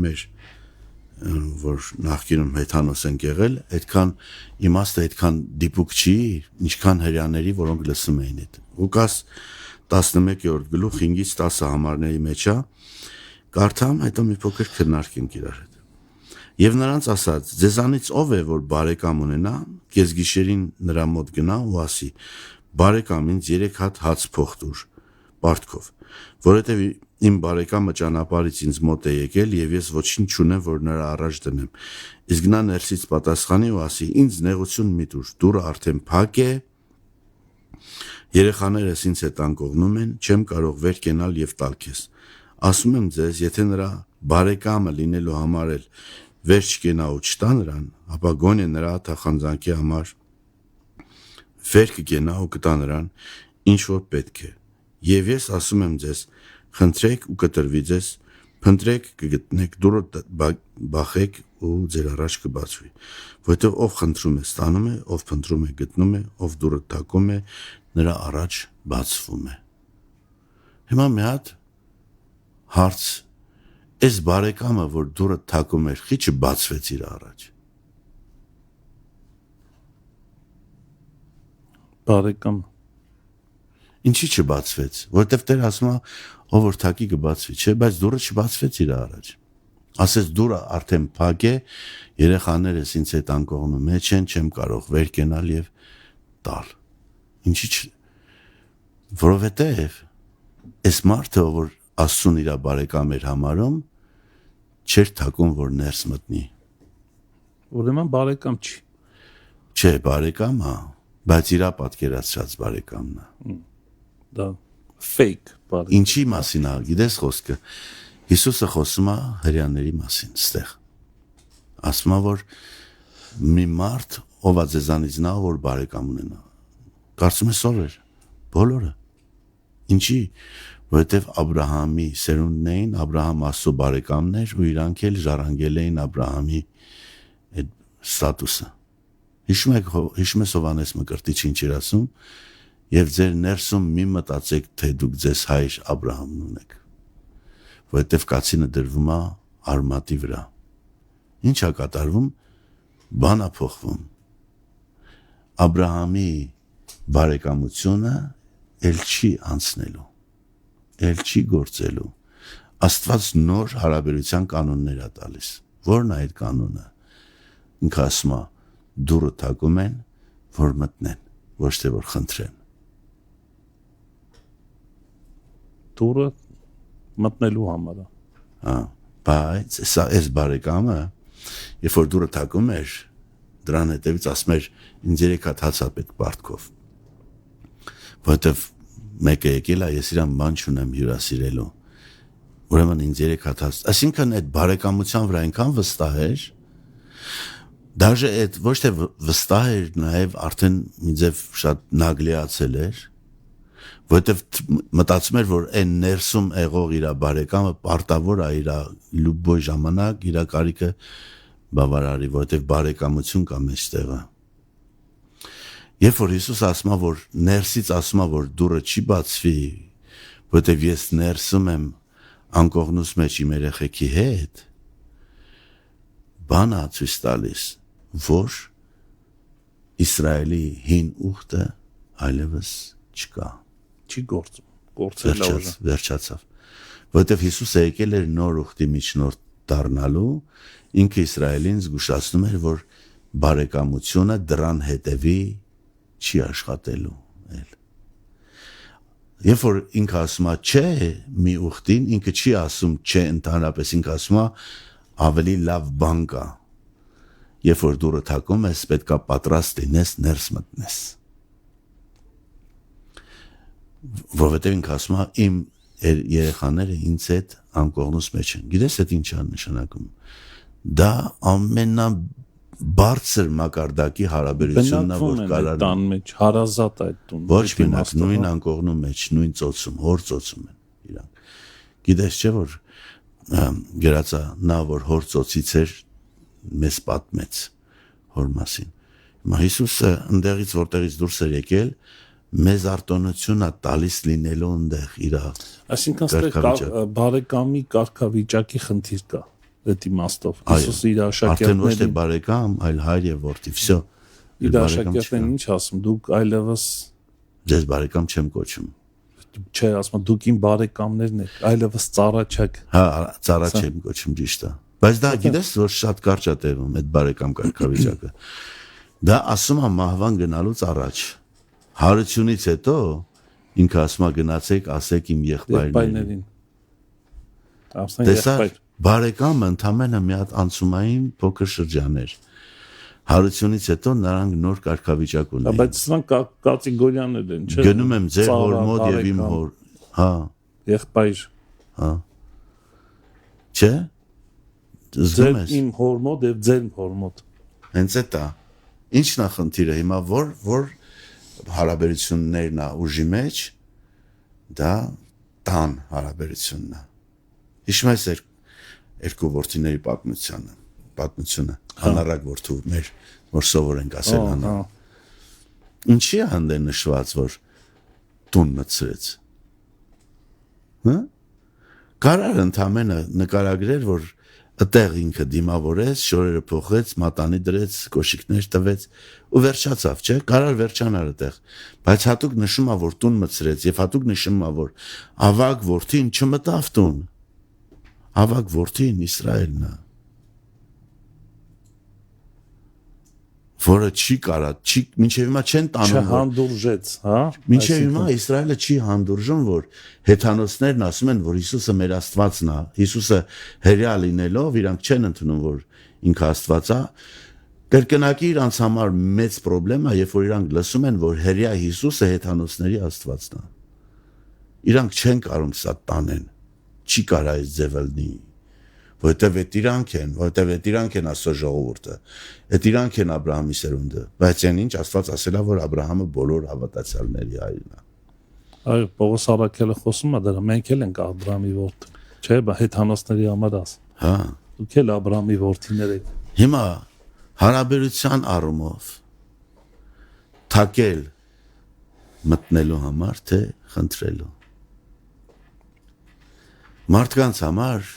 S2: որ նախկինում հեթանոս ենք եղել, այդքան իմաստը այդքան դիպուկ չի, ինչքան հրյաների, որոնք լսում էին այդ։ Ղուկաս 11-րդ գլուխ 5-ից 10 համարների մեջ է, կարդամ, հետո մի փոքր քննարկենք իրար հետ։ Եվ նրանց ասաց. ձեզանից ով է, որ բարեկամ ունենա, կես գիշերին նրա մոտ գնա ու ասի. բարեկամ, ինձ 3 հատ հաց փող տուր, պարտքով, որովհետև իմ բարեկամը ճանապարհից ինձ մոտ է եկել եւ ես ոչինչ չունեմ, որ նրա առաջ դնեմ։ Իսկ նա ներսից պատասխանի ու ասի. ինձ նեղություն մի տուր, դուռը արդեն փակ է, երեխաներս ինձ հետ անկողնում են, չեմ կարող վեր կենալ եւ տալ քեզ։ Ասում եմ ձեզ, եթե նրա բարեկամը լինելու համար էլ վեր չկենա ու չտա նրան, ապա գոնե նրա թախանձանքի համար վեր կգենա ու կտա նրան, ինչ որ պետք է։ Եվ ես ասում եմ ձեզ, խնդրեք ու կտրվի ձեզ, փնտրեք կգտնեք, դուռը բախեք ու ձեր առաջ կբացվի։ Որովհետև ով խնդրում է, ստանում է, ով փնտրում է, գտնում է, ով դուռը թակում է, նրա առաջ բացվում է։ Հիմա մի հատ հարց, այս բարեկամը, որ դուռը թակում էր, խի չբացվեց իր առաջ։
S1: Բարեկամ։
S2: Ինչի չբացվեց, որովհետև Տերը ասում է, ով որ թակի կբացվի, չէ, բայց դուռը չբացվեց իր առաջ։ Ասես դուռը արդեն փակ է, երեխաներս ինձ հետ անկողնում են, չեմ կարող վեր կենալ եւ տալ։ Ինչի՞ որովհետև այս մարդը, որ Աստծուն իր բարեկամ էր համարում, չէր թակում, որ ներս մտնի։
S1: Ուրեմն բարեկամ չի։
S2: Չէ, բարեկամ է, բայց իր պատկերացրած բարեկամն է։
S1: Դա fake բարեկամ։
S2: Ինչի մասին է, գիտես խոսքը։ Հիսուսը խոսում է հրյաների մասին, ստեղ։ Ասում է, որ մի մարդ, ով է ձեզանից նա, որ բարեկամ ունենա։ Կարծում ես ով էր։ Բոլորը։ Ինչի, որովհետև Աբրահամի սերունդն էին, Աբրահամ Աստծո բարեկամն էր ու իրանք էլ ժառանգել էին Աբրահամի այդ ստատուսը։ Հիշում ես Հովհաննես Մկրտիչը ինչ էր ասում, եւ ձեր ներսում մի մտածեք, թե դուք ձեզ հայր Աբրահամն ունեք, որովհետև կացինը դրվում է արմատի վրա։ Ինչ է կատարվում, բան է փոխվում։ Աբրահամի բարեկամությունը էլ չի անցնելու, էլ չի գործելու։ Աստված նոր հարաբերության կանոններ է տալիս։ Որն է այդ կանոնը։ Ինքը ասում է, դուռը թակում են, որ մտնեն, ոչ թե որ խնդրեն։
S1: Դուռը մտնելու համար է։
S2: Բայց այս բարեկամը, երբ որ դուռը թակում էր, դրան հետևից ասում էր, ինձ 3 հատ հաց պետք պարտքով։ Որովհետև մեկը եկել է, ես իրան բան չունեմ հյուրասիրելու։ Ուրեմն ինձ 3 հատ հաց։ Այսինքն այդ բարեկամության վրա այնքան վստահ էր, դաժե այդ ոչ թե վստահ էր, նաև արդեն մի ձև շատ նագլիացել էր, որովհետև մտածում էր, որ այն ներսում եղող իր բարեկամը պարտավոր է իր լուբոյ ժամանակ իր կարիքը բավարարի, որովհետև բարեկամություն կա մեջտեղը։ Երբ որ Հիսուս ասում է, որ ներսից ասում է, որ դուռը չի բացվի, որովհետև ես ներսում եմ անկողնուս մեջ իմ երեխեքի հետ, բան է ցույց տալիս, որ Իսրայելի հին ուխտը այլևս չկա։
S1: Չի գործել
S2: վերջացավ։ Որովհետև Հիսուսը եկել էր նոր ուխտի միջնորդ դառնալու, ինքը Իսրայելին զգուշացնում էր, որ բարեկամությունը դրան հետևի չի աշխատելու էլ։ Երբ որ ինքը ասում է չէ մի ուխտին, ինքը չի ասում չէ ընդհանրապես, ինքը ասում է ավելի լավ բան կա։ Երբ որ դուռը թակում ես, պետք է պատրաստ լինես ներս մտնես։ Որովհետև ինքը ասում է իմ երեխաները ինձ հետ անկողնուս մեջ են։ Գիտես այդ ինչ է նշանակում։ Դա բարձր մակարդակի հարաբերությունն է, որ կարան
S1: տան մեջ հարազատ այդ տուն։
S2: Ոչ մենակ նույն անկողնու մեջ, նույն ծոցում, հոր ծոցում են իրանք։ Գիտես չէ որ գրածա նա որ հոր ծոցից էր մեզ պատմեց հոր մասին։ Հիմա Հիսուսը ընդեղից որտեղից դուրս էր եկել, մեզ արտոնությունա տալիս լինելու ընդեղ իր
S1: Այսինքն ստեղ բարեկամի կարգավիճակի խնդիր կա այդ իմաստով։ Հիսուսը իր
S2: արդեն ոչ թե
S1: աշակերտներին
S2: բարեկամ, այլ հայր եւ որդի, всё։
S1: իր աշակերտներին ինչ ասում, դուք այլևս
S2: Ձեզ բարեկամ չեմ կոչում։
S1: չէ, ասում դուք իմ բարեկամներն եք, այլևս ծառա չեք։
S2: Հա, ծառա չեմ կոչում ճիշտ է։ Բայց դա գիտես որ շատ կարճ է տևում այդ բարեկամ կարգավիճակը։ Դա ասում է մահվան գնալուց առաջ։ Հարությունից հետո ինքը ասում է գնացեք, ասեք իմ եղբայրներին։
S1: Ասեն եղբայր։
S2: Բարեկամը ընդամենը մի հատ անցումային փոքր շրջան էր։ Հարությունից հետո նրանք նոր կարգավիճակ ունեն։
S1: Բայց սրանք կատեգորիաներ են, չէ՞։
S2: Գնում եմ ձեր հոր մոտ եւ իմ հոր, հա,
S1: եղբայր։
S2: հա։ Չէ՞։ Զգում ես։
S1: Իմ հոր մոտ եւ ձեր հոր մոտ։
S2: Հենց էտա։ Ինչն է խնդիրը հիմա որ հարաբերություններն է ուժի մեջ, դա տան հարաբերությունն է։ Հիշում ես երկու որդիների պատմությունը անառակ որդու մեր որ սովոր ենք ասել անա ինչի է հանդեն նշված որ տուն մտցրեց հա կարար ընդամենը նկարագրեր որ այդտեղ ինքը դիմավորեց շորերը փոխեց մատանի դրեց կոշիկներ տվեց ու վերջացավ չէ կարար վերջանար այդտեղ բայց հատուկ նշում է որ տուն մտցրեց եւ հատուկ նշում է որ ավագ որդին չմտավ տուն ավագ որդին Իսրայելն է որը չի կարա, չի մինչև հիմա չեն տանում
S1: չհանդուրժեց, հա?
S2: Մինչև հիմա Իսրայելը չի հանդուրժում, որ հեթանոսներն ասում են, որ Հիսուսը մեր Աստվածն է, Հիսուսը հերյա լինելով իրանք չեն ընդունում, որ ինքը Աստված է։ Կրկնակի իրանց համար մեծ խնդրեմ է, երբ որ իրանք լսում են, որ հերյա Հիսուսը հեթանոսների Աստվածն է։ Իրանք չեն կարող սա տանեն։ Չի կարա այս ձևը լինի։ Որտեվ այդ իրանք են Աստծո ժողովուրդը, այդ իրանք են Աբրահամի սերունդը, բայց այն ինչ Աստված ասել է, որ Աբրահամը բոլոր հավատացյալների հայրն է։
S1: Այո, Պողոս առաքյալը խոսում է դրա, մենք էլ ենք Աբրահամի որդի, չէ՞, բա հեթանոսների համար աս։
S2: Հա։
S1: Դուք էլ Աբրահամի որդիներ եք։
S2: Հիմա հարաբերության առումով թակել մտնելու համար թե խնդրելու։ Մարդկանց համար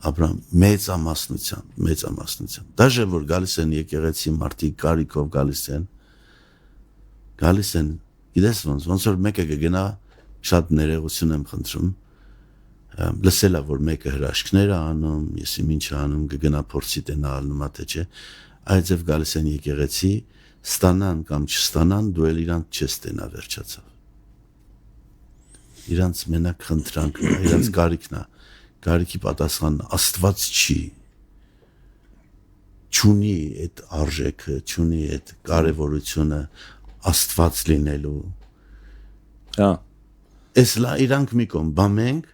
S2: Աբրահամ մեծամասնության դաժե որ գալիս են եկեղեցի մարդիկ կարիքով գալիս են գիտես ոնց որ մեկը գնա շատ ներողություն եմ խնդրում լսելա որ մեկը հրաշքներ է անում եսի ինչ անում գնա փորձի տենալ նոմա թե չէ այդպես գալիս են եկեղեցի ստանան կամ չստանան դու էլ իրանք չես տենա վերջացավ իրանք մենակ խնդրանքն է իրանք կարիքն է Կարիքի պատասխանն Աստված չունի այդ արժեքը, չունի այդ կարևորությունը Աստված լինելու։
S1: Հա։
S2: Էս լա իրանք մի կողմ, բա մենք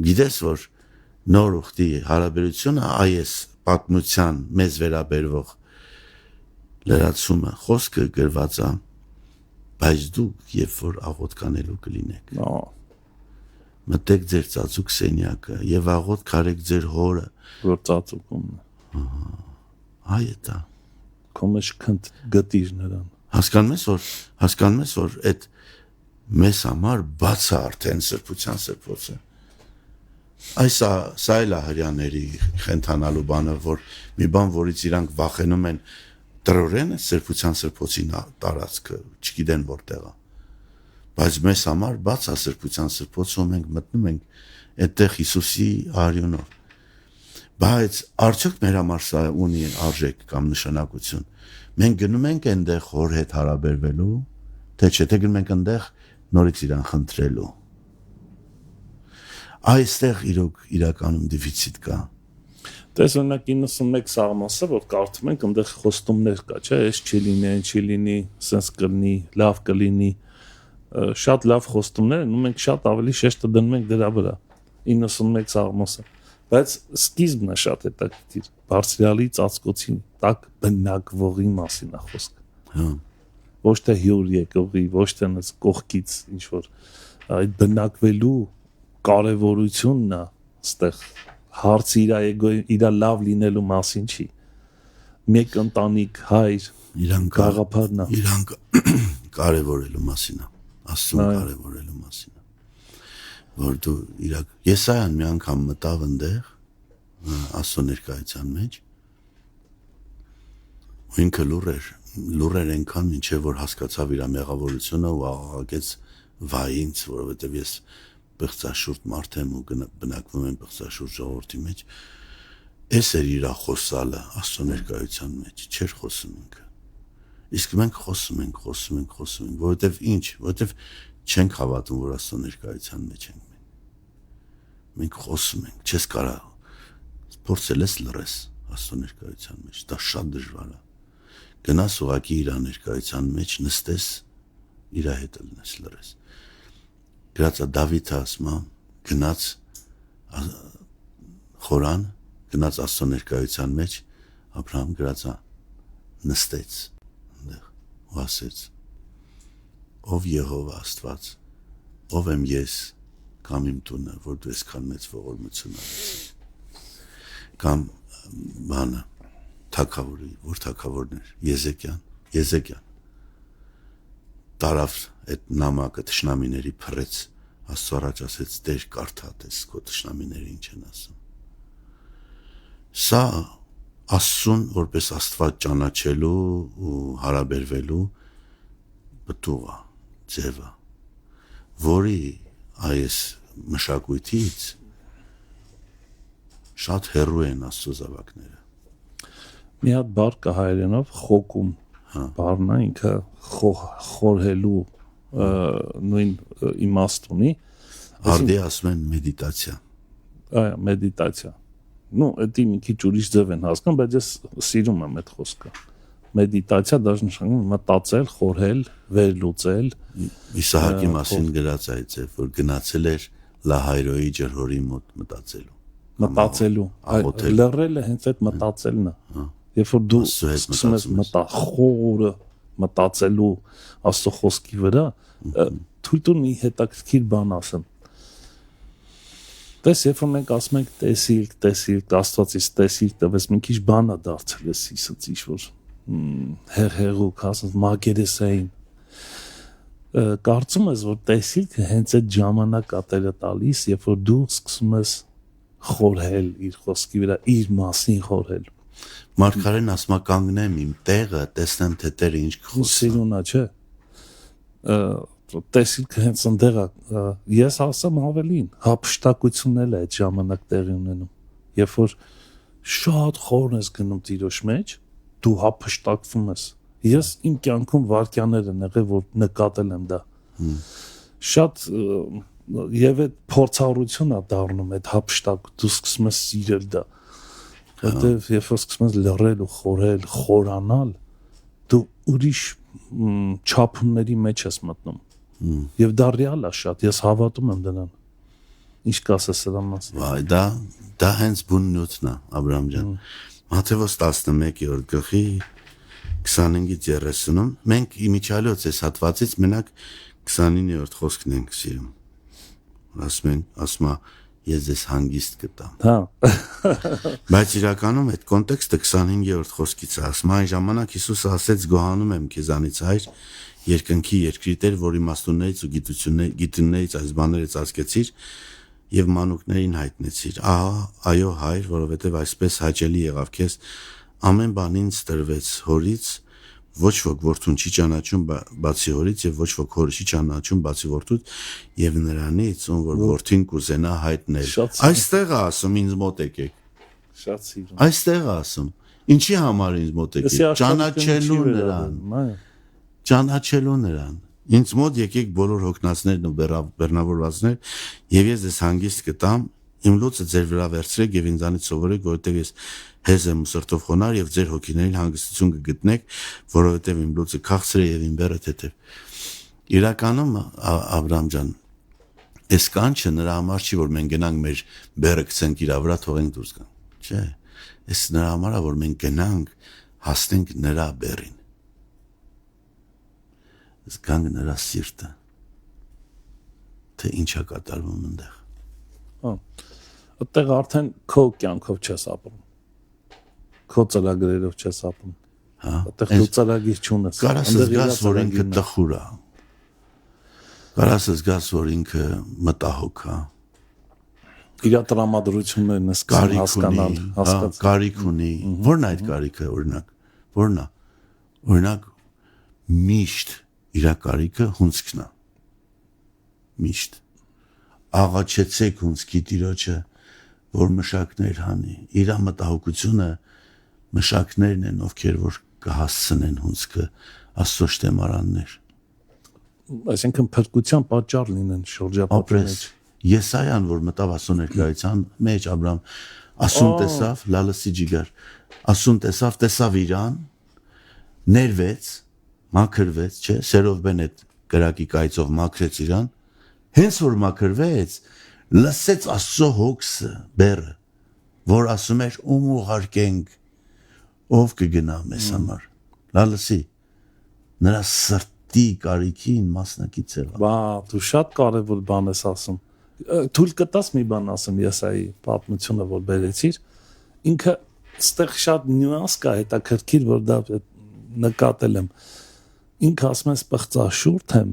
S2: գիտես որ նոր ուխտի հարաբերությունը այս պատմության մեզ վերաբերվող լրացումը խոսքը գրված է, բայց դուք երբ որ աղոթք անելու կլինեք։ Մտեք ձեր ծածուկ սենյակը եւ աղոթք արեք ձեր հորը
S1: որ ծածուկումն է
S2: այ դա
S1: կոմեշ քնտ գտիր նրան
S2: հասկանում ես որ այդ մեզ համար բաց է արդեն սրբության սրբոցը սա էլ է հрьяաների խենթանալու բանը որ մի բան որից իրանք վախենում են տրորեն է սրբության սրբոցի տարածքը չգիտեն որտեղ է բայց մեզ համար բաց է սրբության սրբոցում մենք մտնում ենք այդտեղ Հիսուսի արյունով բայց արդյոք մեր համար սա ունի արժեք կամ նշանակություն մենք գնում ենք այնտեղ հոր հետ հարաբերվելու թե չէ թե գնում ենք այնտեղ նորից իրան խնդրելու այստեղ իրականում դեֆիցիտ կա
S1: Տես օրինակ 91 սաղմոսը որ կարդում ենք այնտեղ խոստումներ կա չէ այս չի լինի այն չի լինի սենց կլինի լավ կլինի շատ լավ խոստումներ են ու մենք շատ ավելի շեշտը դնում ենք դրա վրա 91 սաղմոսը բայց սկիզբն է շատ հետաքրքիր բարձրալի ծածկոցի տակ բնակվողի մասին է խոսքը
S2: հա
S1: ոչ թե հյուր եկողի ոչ թե նց կողքից ինչ որ այդ բնակվելու կարևորությունն է այստեղ հարցը իր լավ լինելու մասին չի մեկ ընտանիք հայր
S2: իրան
S1: գաղափարն է
S2: իրան կարևորելու մասին է Աստծուն կարևորելու մասին է որ դու իրակ Եսայան մի անգամ մտավ այնտեղ Աստծո ներկայության մեջ ու ինքը լուր էր այնքան ինչեւ որ հասկացավ իր մեղավորությունը ու աղաղակեց վայինց որովհետեւ ես բղծաշուրջ մարդ եմ ու բնակվում եմ բղծաշուրջ ժողովրդի մեջ Էս էր իր խոսալը Աստծո ներկայության մեջ, չէր խոսում ինքը։ Իսկ մենք խոսում ենք, որովհետև ինչ, որովհետև չենք հավատում, որ Աստծո ներկայության մեջ ենք մենք։ Մենք խոսում ենք, չես կարող փորձել ես լռես Աստծո ներկայության մեջ, դա շատ դժվար է։ Գնաս ուղակի իր ներկայության մեջ նստես, իր հետ լնես լռես։ Գրածա Դավիթը ասում է, գնաց խորան գնաց Աստծո ներկայության մեջ Աբրահամ գրածա նստեց այնտեղ ու ասեց ով Եհովա Աստված ով եմ ես կամ իմ տունը որ դու այսքան մեծ ողորմություն ունես կամ բանը թագավորի որ թագավորն էր Եզեկյան տարավ այդ նամակը թշնամիների փռեց Աստծո առաջ ասեց Տեր կարդա տես քո թշնամիները ինչ են ասում Սա Աստծուն որպես Աստված ճանաչելու ու հարաբերվելու բտուղ է, ձև է, որի այս մշակույթից շատ հեռու են Աստծո զավակները։
S1: Մի հատ բառ կա հայերենով խոկում, բառն է ինքը խորհելու նույն իմաստ ունի։
S2: Արդի ասում են մեդիտացիա։
S1: Այո, մեդիտացիա։ Ну, это մի քիչ ուրիշ ձև են հասկանում, բայց ես սիրում եմ այդ խոսքը։ Մեդիտացիա դաժ նշանակում մտածել, խորհել, վերլուծել։
S2: Իսահակի մասին գրած է այդ ձև, որ գնացել էր Լահայրոյի ջրհորի մոտ մտածելու։ Լռելը հենց այդ մտածելն է։ Երբ որ դու սկսում ես խորը մտածելու Աստծո խոսքի վրա, թույլ տուր մի հետաքրքիր բան ասեմ։ Տես երբ որ մենք ասում ենք տեսիլք, Աստվածից տեսիլք տվես մի քիչ բան է դարձել էս իսից ինչ որ հեղուկ ասած մագերեսային կարծում ես որ տեսիլքը հենց այդ ժամանակա տերը տալիս երբ որ դու սկսում ես խորհել իր խոսքի վրա իր մասին խորհել Մարգարեն ասում է կանգնեմ իմ տեղը տեսնեմ թե Տերը ինչ կխոսի
S1: սիրունա չէ տեսիլքը հենց ընդեղ է ես ասեմ ավելին հափշտակությունն էլ է այդ ժամանակ տեղի ունենում երբ որ շատ խորն ես գնում Տիրոջ մեջ դու հափշտակվում ես ես իմ կյանքում վարքյաներ են եղել որ նկատել եմ դա շատ եւ այդ փորձառություն է դառնում այդ հափշտակ դու սկսում ես սիրել դա որտեվ երբ որ սկսում ես լռել ու խորհել խորանալ դու ուրիշ չափումների մեջ ես մտնում Եվ դա ռեալ է շատ, ես հավատում եմ դրան։ Ինչ կասես սրա մասին։
S2: Վայ, դա հենց բուն նյութն է, Աբրահամ ջան։ Մատթեոս 11-րդ գլխի 25-ից 30-ում մենք իմիջիալոց այս հատվածից մենակ 29-րդ խոսքն ենք սիրում։ Ասում է ես ձեզ հանգիստ կտամ։
S1: Հա։
S2: Բայց իրականում այդ կոնտեքստը 25-րդ խոսքից է, ասում այն ժամանակ Հիսուսը ասեց գոհանում եմ քեզանից հայր երկնքի երկրի Տեր, որ իմաստուններից ու գիտուններից այս բաները ծածկեցիր եւ մանուկներին հայտնեցիր։ Ահա, այո, հայր, որովհետեւ այսպես հաճելի եղավ քեզ ամեն բան ինձ տրվեց հորից, ոչ ոք որդուն չի ճանաչում բացի հորից եւ ոչ ոք հորը չի ճանաչում բացի որդուց եւ նրանից, ում որ որդին կուզենա հայտնել։ Այստեղ է ասում ինձ մոտ եկեք։
S1: Շատ սիրուն։
S2: Այստեղ է ասում։ Ինչի համար ինձ մոտ եկեք։ Ճանաչելու նրան։ Ճանաչելու նրան ինձ մոտ եկեք բոլոր հոգնածներն ու բեռնավորվածներ եւ ես ձեզ հանգիստ կտամ իմ լույսը ձեր վրա վերցրեք եւ ինձանից սովորեք որովհետեւ ես հեզ եմ ու սրտով խոնար եւ ձեր հոգիներին հանգստություն կգտնեք որովհետեւ իմ լույսը քաղցր է եւ իմ բեռը թեթև իրականում Աբրահամ ջան Այս կանչը նրա համար չի, որ մենք գնանք մեր բերը գցենք իր վրա թողենք դուրս գան։ Չէ։ Այս նրա համար է, որ մենք գնանք հասնենք նրա բերին։ Զգանք նրա սիրտը։ Թե ինչա կատարվում այնտեղ։
S1: Այդտեղ արդեն քո կյանքով չես ապրում։ Քո ծրագրերով չես ապրում։
S2: Հա։
S1: Այդտեղ դու ծրագիր չունես։
S2: Կարաս զգաս, որ ինքը տխուր է։ Կարաս զգաս, որ ինքը մտահոգ է։
S1: Իր տրամադրություններն սկսում հասկանալ, հասկացել։
S2: Կարիք ունի։ Որն է այդ կարիքը, օրինակ։ Որն է։ Օրինակ միշտ իր կարիքը հունցքն է։ Միշտ աղաչեցեք հունցքի տիրոջը, որ մշակներ հանի։ Իր մտահոգությունը մշակներն են, ովքեր որ կհասցնեն հունցքը Աստծո շտեմարաններ։
S1: Այսինքն փրկության պատճառ լինեն շրջապատի մեջ։
S2: Եսայան, որ մտավ Աստծո ներկայության մեջ, Աբրահամ ասուն տեսավ, լալսի ջիգար, ասուն տեսավ իրան, ներվեց, մաքրվեց, չէ, սերով բեն այդ կրակի կայծով մաքրեց իրան, հենց որ մաքրվեց, լսեց Աստծո հոգսը, բերը, որ ասում էր ում ուղարկենք, ով կգնա մեզ համար, լալսի, նրա սրտի կարիքին մասնակից եղավ։
S1: Բա, դու շատ կարևոր բան ես ասում։ Թույլ կտաս մի բան ասեմ Եսայի պատմությունը, որ բերեցիր, ինքը ստեղ շատ նյուանս կա, հետաքրքիր, որ դա նկատել եմ։ Ինքը ասում ես պղծաշուրջ եմ,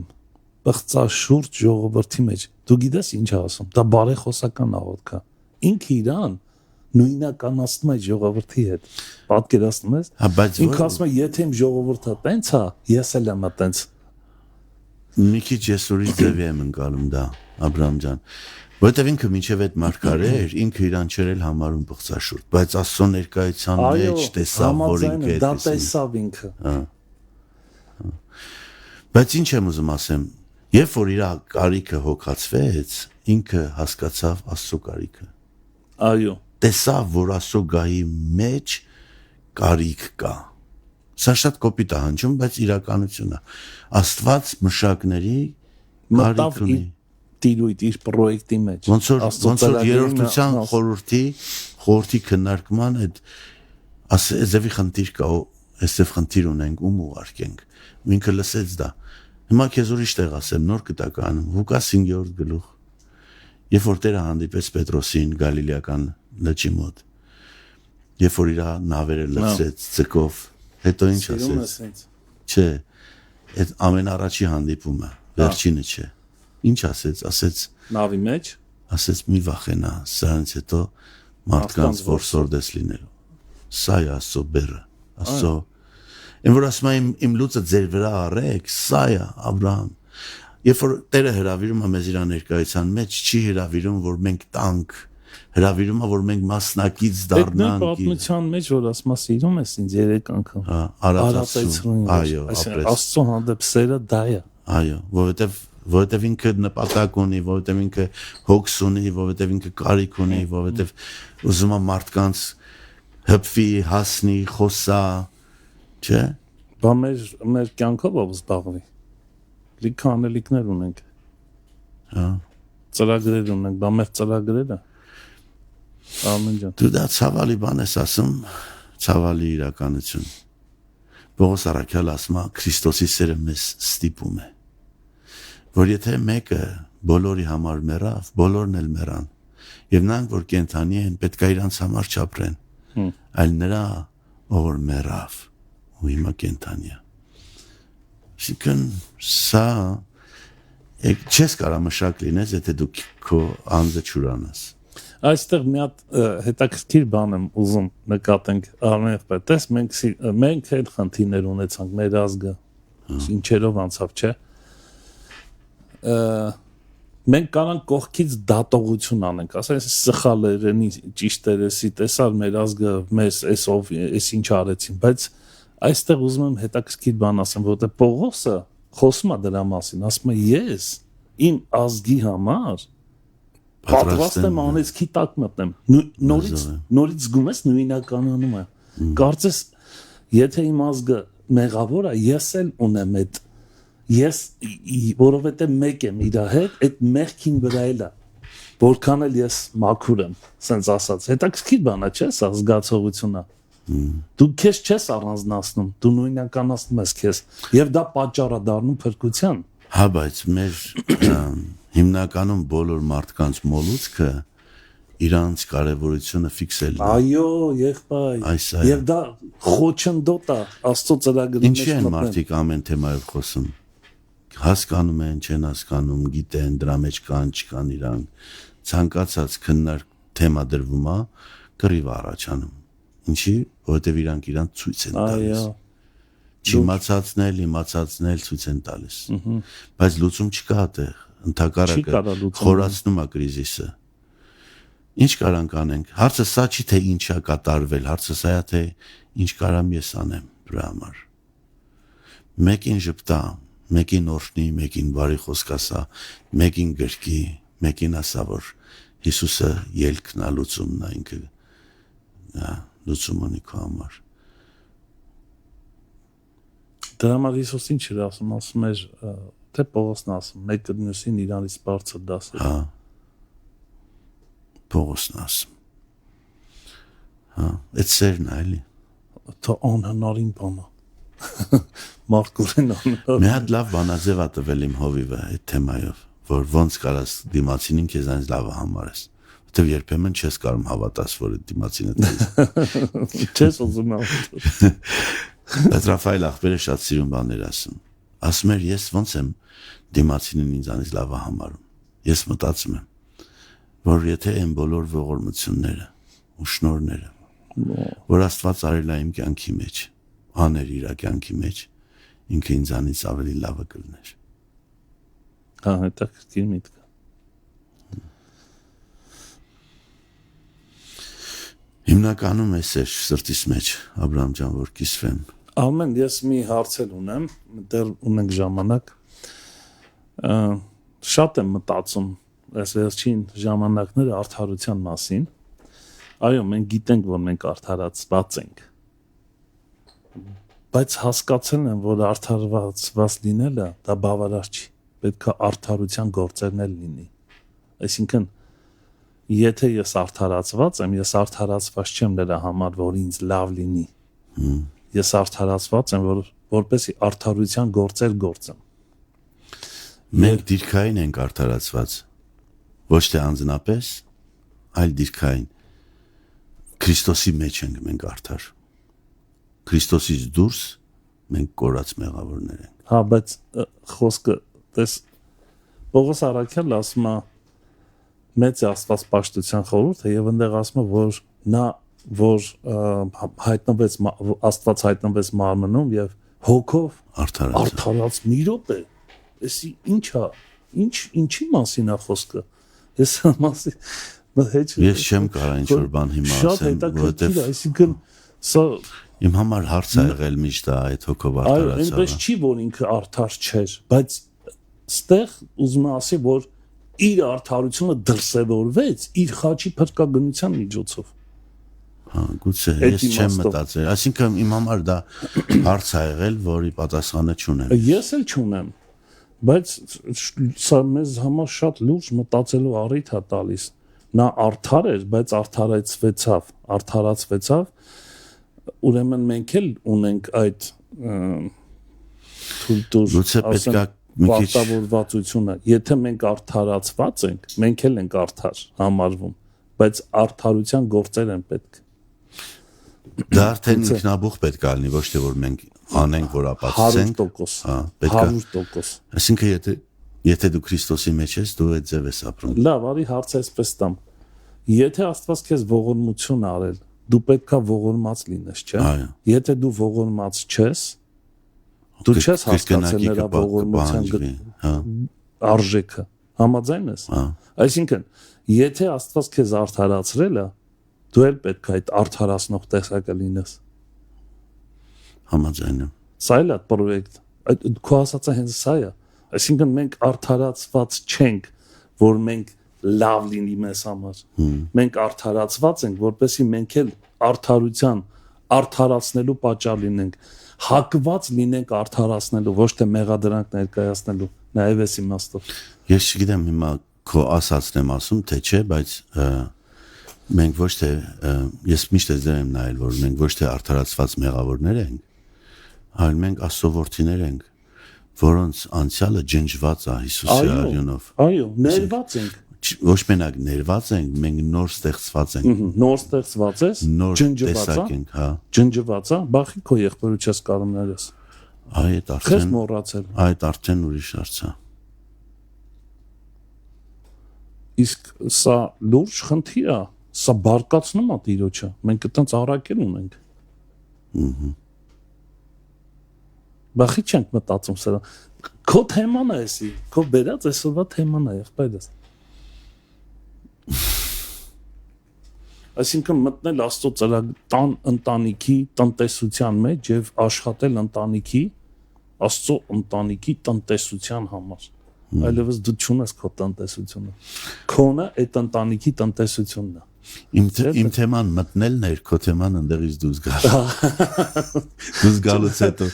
S1: պղծաշուրջ ժողովրդի մեջ։ Դու գիտես ինչ ասում, դա բարեխոսական աղոթք է։ Ինքը իրան նույնականացնում է ժողովրդի հետ։ Պատկերացնում ես։ Ինքը ասում է, եթե իմ ժողովուրդը տենց է, ես էլ եմ տենց։
S2: Մի քիչ եսուրի ձևի եմ ընկալում դա, Աբրահամ ջան, որովհետև ինքը մինչև այդ մարգարեր, ինքը իրան չերել համարում պղծաշուրջ, բայց Աստծո ներկայության մեջ տեսավ, որ ինքը
S1: դա տեսավ ինքը։
S2: Բայց ինչ եմ ուզում ասեմ, երբ որ իր կարիքը հոգացվեց, ինքը հասկացավ Աստծո կարիքը։
S1: Այո։
S2: Տեսավ, որ Աստծո գահի մեջ կարիք կա։ Սա շատ կոպիտ է հնչում, բայց իրականություն է։ Աստված մշակների կարիք ունի։
S1: Տիրույթ իր պրոյեկտի մեջ։
S2: Ոնց որ երրորդության խորհրդի քննարկման այդ ասեզևի խնդիր կա, այսև խնդիր ունենք, ում ուղարկենք։ Ինքը լսեց դա։ Հիմա քեզ ուրիշ տեղ ասեմ, նոր կտականում, Ղուկաս 5-րդ գլուխ։ Երբ որ Տերը հանդիպեց Պետրոսին Գալիլեական լճի մոտ, երբ որ իր նավերը լցրեց ձկով, հետո ինչ ասեց։ Չէ, այդ ամենառաջի հանդիպումը, վերջինը չէ։ Ինչ ասեց, ասեց
S1: նավի մեջ,
S2: ասեց մի վախենա, սրանից հետո մարդկանց որսորդես լինելու։ Սա է Աստծո բերը, Աստծո։ Այն որ ասում եմ իմ լուծը ձեր վրա առեք, սա է Աբրահամ։ Երբ որ Տերը հրավիրում է մեզ իր ներկայության մեջ, չի հրավիրում, որ մենք տանք, հրավիրում է, որ մենք մասնակից դառնանք։
S1: Այդ պատմության մեջ, որ ասում է սիրում ես ինձ 3 անգամ։
S2: Արածություն, այո, ապրես։
S1: Աստծո հանդեպ սերը դա է։
S2: Այո, որովհետև ինքը նպատակ ունի, որովհետև ինքը հոգս ունի, որովհետև ինքը կարիք ունի, որովհետև ուզում է մարդկանց հպվի, հասնի, խոսա, չէ՞։
S1: Բա մեր կյանքով ով զբաղվի։ Լիքը անելիքներ ունենք։
S2: Հա։
S1: Ծրագրեր ունենք, բա մեր ծրագրերը։ Ամեն ջան։
S2: Դու դա ցավալի բան ես ասում, ցավալի իրականություն։ Պողոս առաքյալը ասում է, Քրիստոսի սերը մեզ ստիպում է, որ եթե մեկը բոլորի համար մեռավ, բոլորն էլ մեռան, եւ նրանք, որ կենթանի են, պետք է իրանց համար չապրեն, այլ նրա, ով որ մեռավ, ու հիմա կենթանի է։ Այսինքն սա չես կարող մշակ լինես, եթե դու քո անձը չուրանաս։
S1: Այստեղ մի հատ հետաքրքիր բան եմ ուզում նկատենք արմենախպետես, մենք էլ խնդիրներ ունեցանք մեր ազգը, ինչերով անցավ, չէ։ Մենք կարանք կողքից դատողություն անենք, ասենք սխալերենի ճիշտերեսի տեսար մեր ազգը, մեզ էսով էս ինչ արեցին, բայց այստեղ ուզում եմ հետաքրքիր բան ասեմ, որովհետև Պողոսը խոսում է դրա մասին, ասում է ես իմ ազգի համար պատրաստ եմ անեծքի տակ մտնեմ, նորից զգում ես նույնականանում է, կարծես եթե իմ ազգը մեղավոր է, ես էլ ունեմ այդ ես որովհետեւ մեկ եմ իր հետ, այդ մեղքին վրա էլա որքան էլ ես մաքուր եմ, սենց ասած, հետաքրքիր բան է, չէ՞, սա զգացողությունը։ Դու քեզ չես առանձնացնում, դու նույնականացնում ես քեզ, եւ դա պատճառ է դառնում փրկության։
S2: Հա, բայց մեր հիմնականում բոլոր մարդկանց մոլուցքը իրանց կարևորությունը ֆիքսելն է։
S1: Այո, եղբայր։ Եվ դա խոչընդոտ է Աստծո ծրագրի մեջ։
S2: Ինչի են մարդիկ ամեն թեմայով խոսում։ Հասկանում են, չեն հասկանում, գիտեն, դրա մեջ կան, չկան իրանք։ Ցանկացած քննարկ թեմա դրվում է, կռիվ առաջանում։ Ինչի, որովհետև իրանք իրանք ցույց են տալիս։ Չիմացածնել, իմացածնել ցույց են տալիս։ Բայց լուծում չկա այդտեղ, ընդհակառակը խորացնում է կրիզիսը։ Ինչ կարանք անենք։ Հարցը սա չի թե ինչա կատարվել, հարցը սա է թե ինչ կարամ ես անեմ դրա համար։ Մեկին ժպտա, մեկին օրհնի, մեկին բարի խոսք ասա, մեկին գրկի, մեկին ասա, որ Հիսուսը ելքն է, լուծումն է, ինքը լուծում ունի քո համար։
S1: Դրա համար Հիսուս ինչ էր ասում, ասում էր, թե Պողոսն ասում, մեկը մյուսին իրանից բարձր դասեր։
S2: Հա։ Պողոսն ասում։ Հա, այդ սերն է, էլի։
S1: Դա անհնարին բան է։ Մարդկորեն անհնար։
S2: Մի հատ լավ բանաձև է տվել իմ հովիվը այդ թեմայով, որ ոնց կարաս դիմացինին քեզանից լավը համարես։ Որտեվ երբեմն չես կարող հավատաս, որ այդ դիմացինը տես։
S1: Չես ուզում հավատալ։
S2: Բայց Ռաֆայել ախպերը շատ սիրուն բաներ ասում։ Ասում էր, ես ոնց եմ դիմացինին ինձանից լավը համարում։ Ես մտածում եմ, որ եթե այն բոլոր ողորմությունները ու շնորհները, որ Աստված արել է իմ կյանքի մեջ, աներ իր կյանքի մեջ, ինքը ինձանից ավելի լավը կլներ։
S1: Հա, հետաքրքիր միտք է։
S2: Հիմնականում էս է սրտիս մեջ, Աբրահամ ջան, որ կիսվեմ։
S1: Ամեն, ես մի հարցել ունեմ, դեռ ունենք ժամանակ։ Շատ եմ մտածում այս վերջին ժամանակները արդարության մասին։ Այո, մենք գիտենք, որ մենք արդարացված ենք։ Բայց հասկացել եմ, որ արդարացված լինելը դա բավարար չի։ Պետք է արդարության գործերն էլ լինի։ Այսինքն, եթե ես արդարացված եմ, ես արդարացված չեմ նրա համար, որ ինձ լավ լինի։ Ես արդարացված եմ, որպեսզի արդարության գործեր գործեմ։
S2: Մենք դիրքային ենք արդարացված, ոչ թե անձնապես, այլ դիրքային։ Քրիստոսի մեջ ենք մենք արդար։ Քրիստոսից դուրս մենք կորած մեղավորներ ենք։
S1: Հա, բայց խոսքը տես Պողոս Արաքյալը ասում է մեծ Աստվածպաշտության խորհուրդը եւ այնտեղ ասում է, որ նա որ հայտնվեց Աստված հայտնվեց մարմնում եւ հոգով արդարաց մի րոպե։ Էսի ինչա, ինչի մասին է խոսքը։ Ես մասին
S2: ես չեմ կարող ինչ որ բան հիմա ասեմ,
S1: որովհետեւ այսինքն սա
S2: իմ համար հարց է եղել միշտ այդ հոգով արդարացավը։
S1: Այո, այնպես չի, որ ինքը արդար չէր, բայց ստեղ ուզում եմ ասել, որ իր արդարությունը դրսևորվեց իր խաչի փրկագնության միջոցով։
S2: Հա, գուցե ես չեմ մտածել, այսինքն իմ համար դա հարց է եղել, որի պատասխանը չունեմ։
S1: Ես էլ չունեմ, բայց սա մեզ համար շատ լուրջ մտածելու առիթ է տալիս։ Նա արդար էր, բայց արդարացվեցավ, ուրեմն մենք էլ ունենք այդ
S2: գուցե պետք է մի քիչ
S1: պարտավորվածությունը։ Եթե մենք արդարացված ենք, մենք էլ ենք արդար համարվում, բայց արդարության գործեր են պետք։
S2: Դա արդեն ինքնաբուխ պետք է լինի, ոչ թե որ մենք անենք, որ ապացուցենք։
S1: 100%։
S2: Հա, պետք է
S1: 100%։
S2: Այսինքն եթե դու Քրիստոսի մեջ ես, դու այդ ձև ես ապրում։
S1: Լավ, արի հարցը այսպես տամ։ Եթե Աստված քեզ ողորմություն արել, դու պետքա ողորմած լինես, չէ՞։
S2: Այո։
S1: Եթե դու ողորմած չես, դու չես հասկացել նրա ողորմության արժեքը։ Համաձայն ես։
S2: Հա։
S1: Այսինքն, եթե Աստված քեզ արդարացրել է, դու էլ պետք է այդ արդարացնող տեսակը լինես։
S2: Համաձայն եմ։
S1: Սա էլ է պրոյեկտ։ Այդ քո ասածը հենց սա է։ Այսինքն մենք արդարացված չենք, որ մենք լավ լինի մեզ համար։ Մենք արդարացված ենք, որպեսզի մենք էլ արդարության արդարացնելու պատճառ լինենք։ հակված լինենք արդարացնելու, ոչ թե մեղադրանք ներկայացնելու, նաև էս իմաստով։
S2: Ես չգիտեմ հիմա քո ասածն եմ ասում, թե չէ, բայց մենք ոչ թե ես միշտ ես դեր եմ նայել, որ մենք ոչ թե արդարացված մեղավորներ ենք, այլ մենք Աստծո որդիներ ենք, որոնց անցյալը ջնջված է Հիսուսի արյունով։
S1: Այո, ներված ենք։
S2: Ոչ մենակ ներված ենք, մենք նոր ստեղծված ենք։
S1: Նոր ստեղծված ես,
S2: տեսակ ենք, հա։
S1: Ջնջված է, բախի քո եղբորը չես կարող ներես։
S2: Այդ
S1: Քեզ
S2: արդեն
S1: մոռացել։
S2: այդ արդեն ուրիշ հարց է։
S1: Իսկ սա լուրջ խնդիր է, սա բարկացնում է Տիրոջը։ Մենք այտենց առակել ունենք։ Բախի չենք մտածում սրա։ Քո թեման է էսի, քո բերած այսօրվա թեման է, եղբայրս։ Այսինքն մտնել Աստծո ծրագրան ընտանիքի տնտեսության մեջ եւ աշխատել ընտանիքի Աստծո ընտանիքի տնտեսության համար։ Այլևս դու չունես քո տնտեսությունը։ Քոնը այդ ընտանիքի տնտեսությունն է։
S2: Իմ թեման մտնելն էր, քո թեման ընդեղից դուրս գալ։ Դուրս գալուց հետո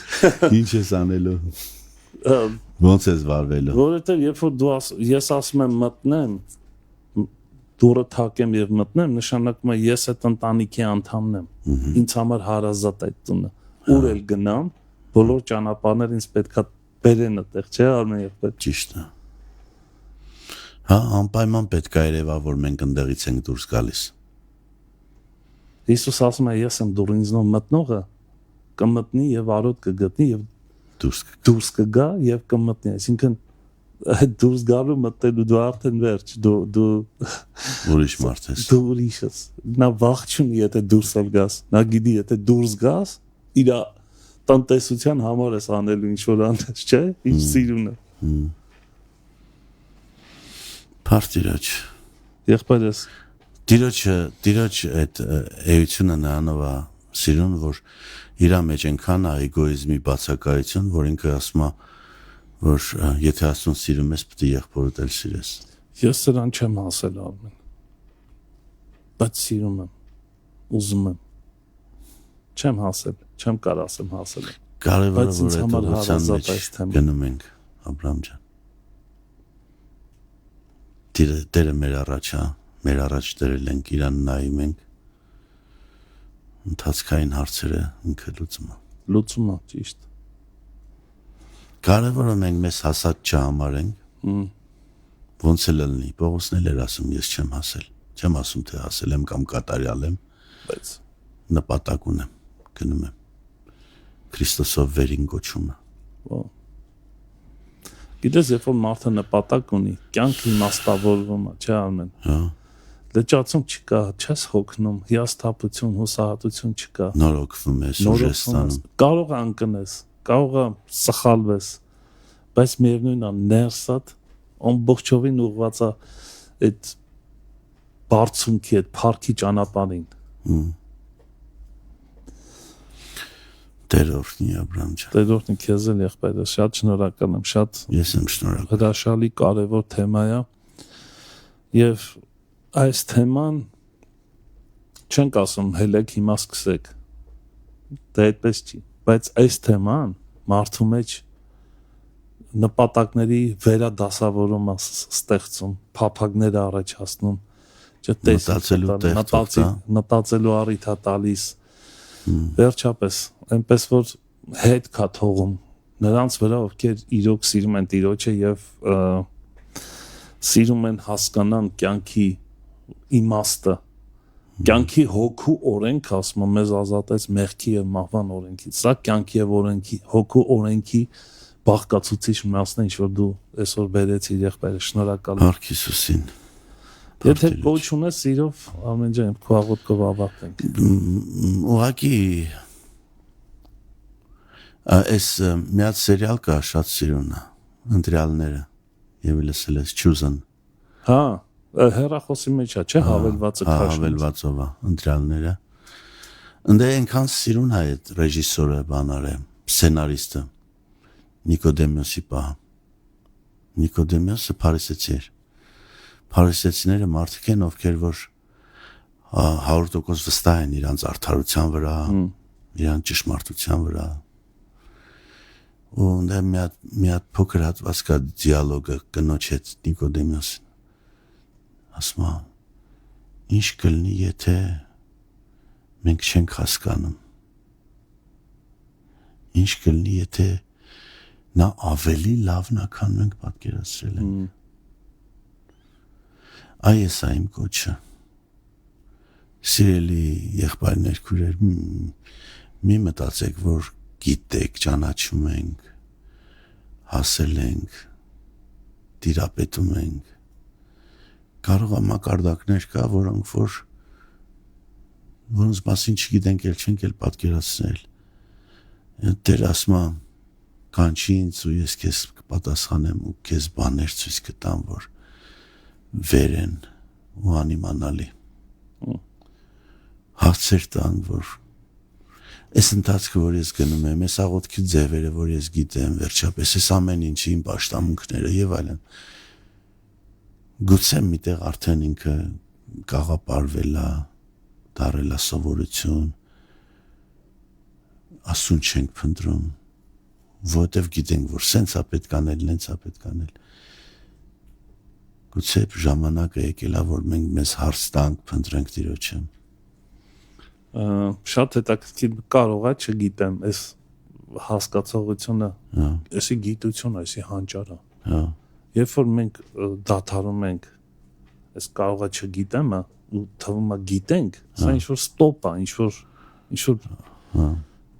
S2: ինչ ես անելու։ Ոնց ես վարվելու։
S1: Որովհետեւ երբ որ ես ասում եմ մտնեմ, դուրը թակեմ եւ մտնեմ, նշանակում է ես այդ ընտանիքի անդամն եմ։ Ինձ համար հարազատ այդ տունը։ Ուր էլ գնամ, բոլոր ճանապարհները ինձ պետքա բերեն այդտեղ, չէ՞ Արմեն եղբայր։
S2: Ճիշտ է։ Հա, անպայման պետք է երևա, որ մենք ընդեղից ենք դուրս գալիս։
S1: Հիսուս ասում է ես եմ դուռը, ինձնով մտնողը կմտնի եւ արոտ կգտնի եւ դուրս կգա եւ կմտնի, այսինքն այդ դուրս գալու մտնելու դու արդեն վերջ, դու
S2: ուրիշ մարդ ես։
S1: Դու ուրիշ ես։ Նա վախ չունի, եթե դուրս գաս։ Նա գիտի, եթե դուրս գաս, իր տնտեսության համար ես անելու ինչ որ անես, չէ՞, ինչ սիրուն է։
S2: Փառք Տիրոջ։
S1: Եղբայրս
S2: Տիրոջ այդ էությունը նրանով է սիրուն, որ իր մեջ այնքան է էգոիզմի բացակայություն, որ ինքը ասում է, որ եթե Աստծուն սիրում ես, պետք է եղբորդ էլ սիրես։
S1: Ես սրան չեմ հասել Արմեն։ Բայց սիրում եմ, ուզում եմ։ Չեմ հասել, չեմ կարող ասեմ հասել։
S2: Կարևորը որ այդ ուղղության մեջ գնում ենք, Աբրահամ ջան։ Տերը մեր առաջ է, մեր առաջ դրել ենք, իրան նայում ենք։ Ընթացքային հարցերը ինքը լուծում է։
S1: Լուծում է, ճիշտ։
S2: Կարևորը մենք մեզ հասած չհամարենք։ Ոնց էլ լինի, Պողոսն էլ էր ասում, ես չեմ հասել։ Չեմ ասում, թե հասել եմ կամ կատարյալ եմ,
S1: բայց
S2: նպատակ ունեմ, գնում եմ։ Քրիստոսով վերին կոչումը։
S1: Գիտես, երբ որ մարդը նպատակ ունի, կյանքը իմաստավորվում է, չէ՞ Արմեն։
S2: Հա։
S1: Լճացում չկա, չես հոգնում, հիասթափություն, հուսահատություն չկա։
S2: Նոր օգվում ես, ուժ ես ստանում։
S1: Կարող է ընկնես, կարող է սխալվես, բայց միևնույնն է, ներսդ ամբողջովին ուղղված է այդ բարձունքի, այդ փառքի ճանապարհին։
S2: Տեր օրհնի Աբրահամ ջան։
S1: Տեր օրհնի քեզ էլ եղբայրս, շատ շնորհակալ եմ, շատ
S2: Ես եմ շնորհակալ։
S1: հրաշալի կարևոր թեմա է։ Եվ այս թեման չենք ասում հելեք հիմա սկսեք։ Դա այդպես չի, բայց այս թեման մարդու մեջ նպատակների վերադասավորում է ստեղծում, փափագներ առաջացնում, մտածելու առիթ է տալիս։ Վերջապես, այնպես որ հետ կա թողում նրանց վրա, ովքեր իրոք սիրում են Տիրոջը եւ սիրում են հասկանան կյանքի իմաստը, կյանքի հոգու օրենքը, ասում եմ, մեզ ազատեց մեղքի եւ մահվան օրենքից։ Սա կյանքի եւ օրենքի, հոգու օրենքի բաղկացուցիչ մասն է, ինչ որ դու այսօր բերեցիր, եղբայր, շնորհակալ եմ։
S2: Փառք Հիսուսին։
S1: Եթե կոչ ունես, սիրով Արմեն ջան, քո աղոթքով ավարտենք։
S2: Ուղղակի այս միած սերիալ կա, շատ սիրուն է, ընտրյալները, եւ լսել ես Chosen։
S1: Հա, հեռախոսի մեջ է, չէ՞, հավելվածը քաշ։
S2: Հավելվածով է, ընտրյալները։ Ընդ այնքան սիրուն է այդ ռեժիսորը, բանարը, սցենարիստը, Նիկոդեմոսի պահ։ Նիկոդեմոսը փարիսեցի էր։ Փարիսեցիները մարդիկ են, ովքեր որ 100% վստահ են իրանց արդարության վրա, իրան ճշմարտության վրա, ու դա մի հատ փոքր հատված կա դիալոգը կնոջ հետ Նիկոդեմոսին ասում է ինչ կլինի եթե մենք չենք հասկանում ինչ կլինի եթե նա ավելի լավն է քան մենք պատկերացրել ենք այս է իմ կոչը սիրելի եղբայրներ քույրեր մի մտածեք որ գիտեք ճանաչում ենք հասել ենք տիրապետում ենք կարող է մակարդակներ կա որոնք որոնց մասին չգիտենք էլ չենք էլ պատկերացնել Տեր ասում է կանչի ինձ ու ես քեզ կպատասխանեմ ու քեզ բաներ ցույց կտամ որ վեր են ու անիմանալի հարցեր տան որ այս ընթացքը որ ես գնում եմ այս աղոթքի ձևերը որ ես գիտեմ վերջապես այս ամեն ինչի իմ պաշտամունքները եւ այլն գուցե միտեղ արդեն ինքը կաղապարվել է դարել է սովորություն ասուն չենք փնտրում որտեվ գիտենք որ սենց է պետք անել նենց է պետք անել գուցե ժամանակը եկել է որ մենք մեզ հարց տանք փնտրենք Տիրոջը
S1: շատ հետաքրքիր կարող է չգիտեմ այս հասկացողությունը այսի գիտությունը այսի հանճարը երբ որ մենք դադարում ենք այս կարող է չգիտեմը ու թվում է գիտենք սա ինչ որ ստոպ է ինչ որ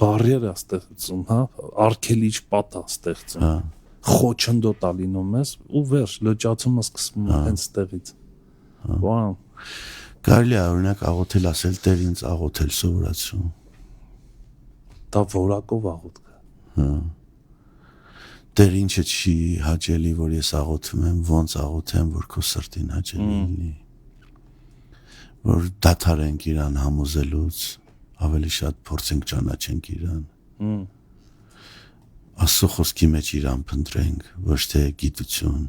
S1: բարիեր է ստեղծում հա արգելիչ պատ է ստեղծում խոչընդոտ է լինում ես ու վերջ լճացումը սկսվում է հենց ստեղից վաու
S2: Կարելի է օրինակ աղոթել ասել Տեր ինձ աղոթել սովորացրու
S1: դա որակով աղոթք է
S2: Տեր ինչը չի հաճելի որ ես աղոթում եմ ոնց աղոթեմ որ քո սրտին հաճելի լինի որ դադարենք իրան համոզելուց ավելի շատ փորձենք ճանաչենք իրան Աստծո խոսքի մեջ իրան փնտրենք ոչ թե գիտություն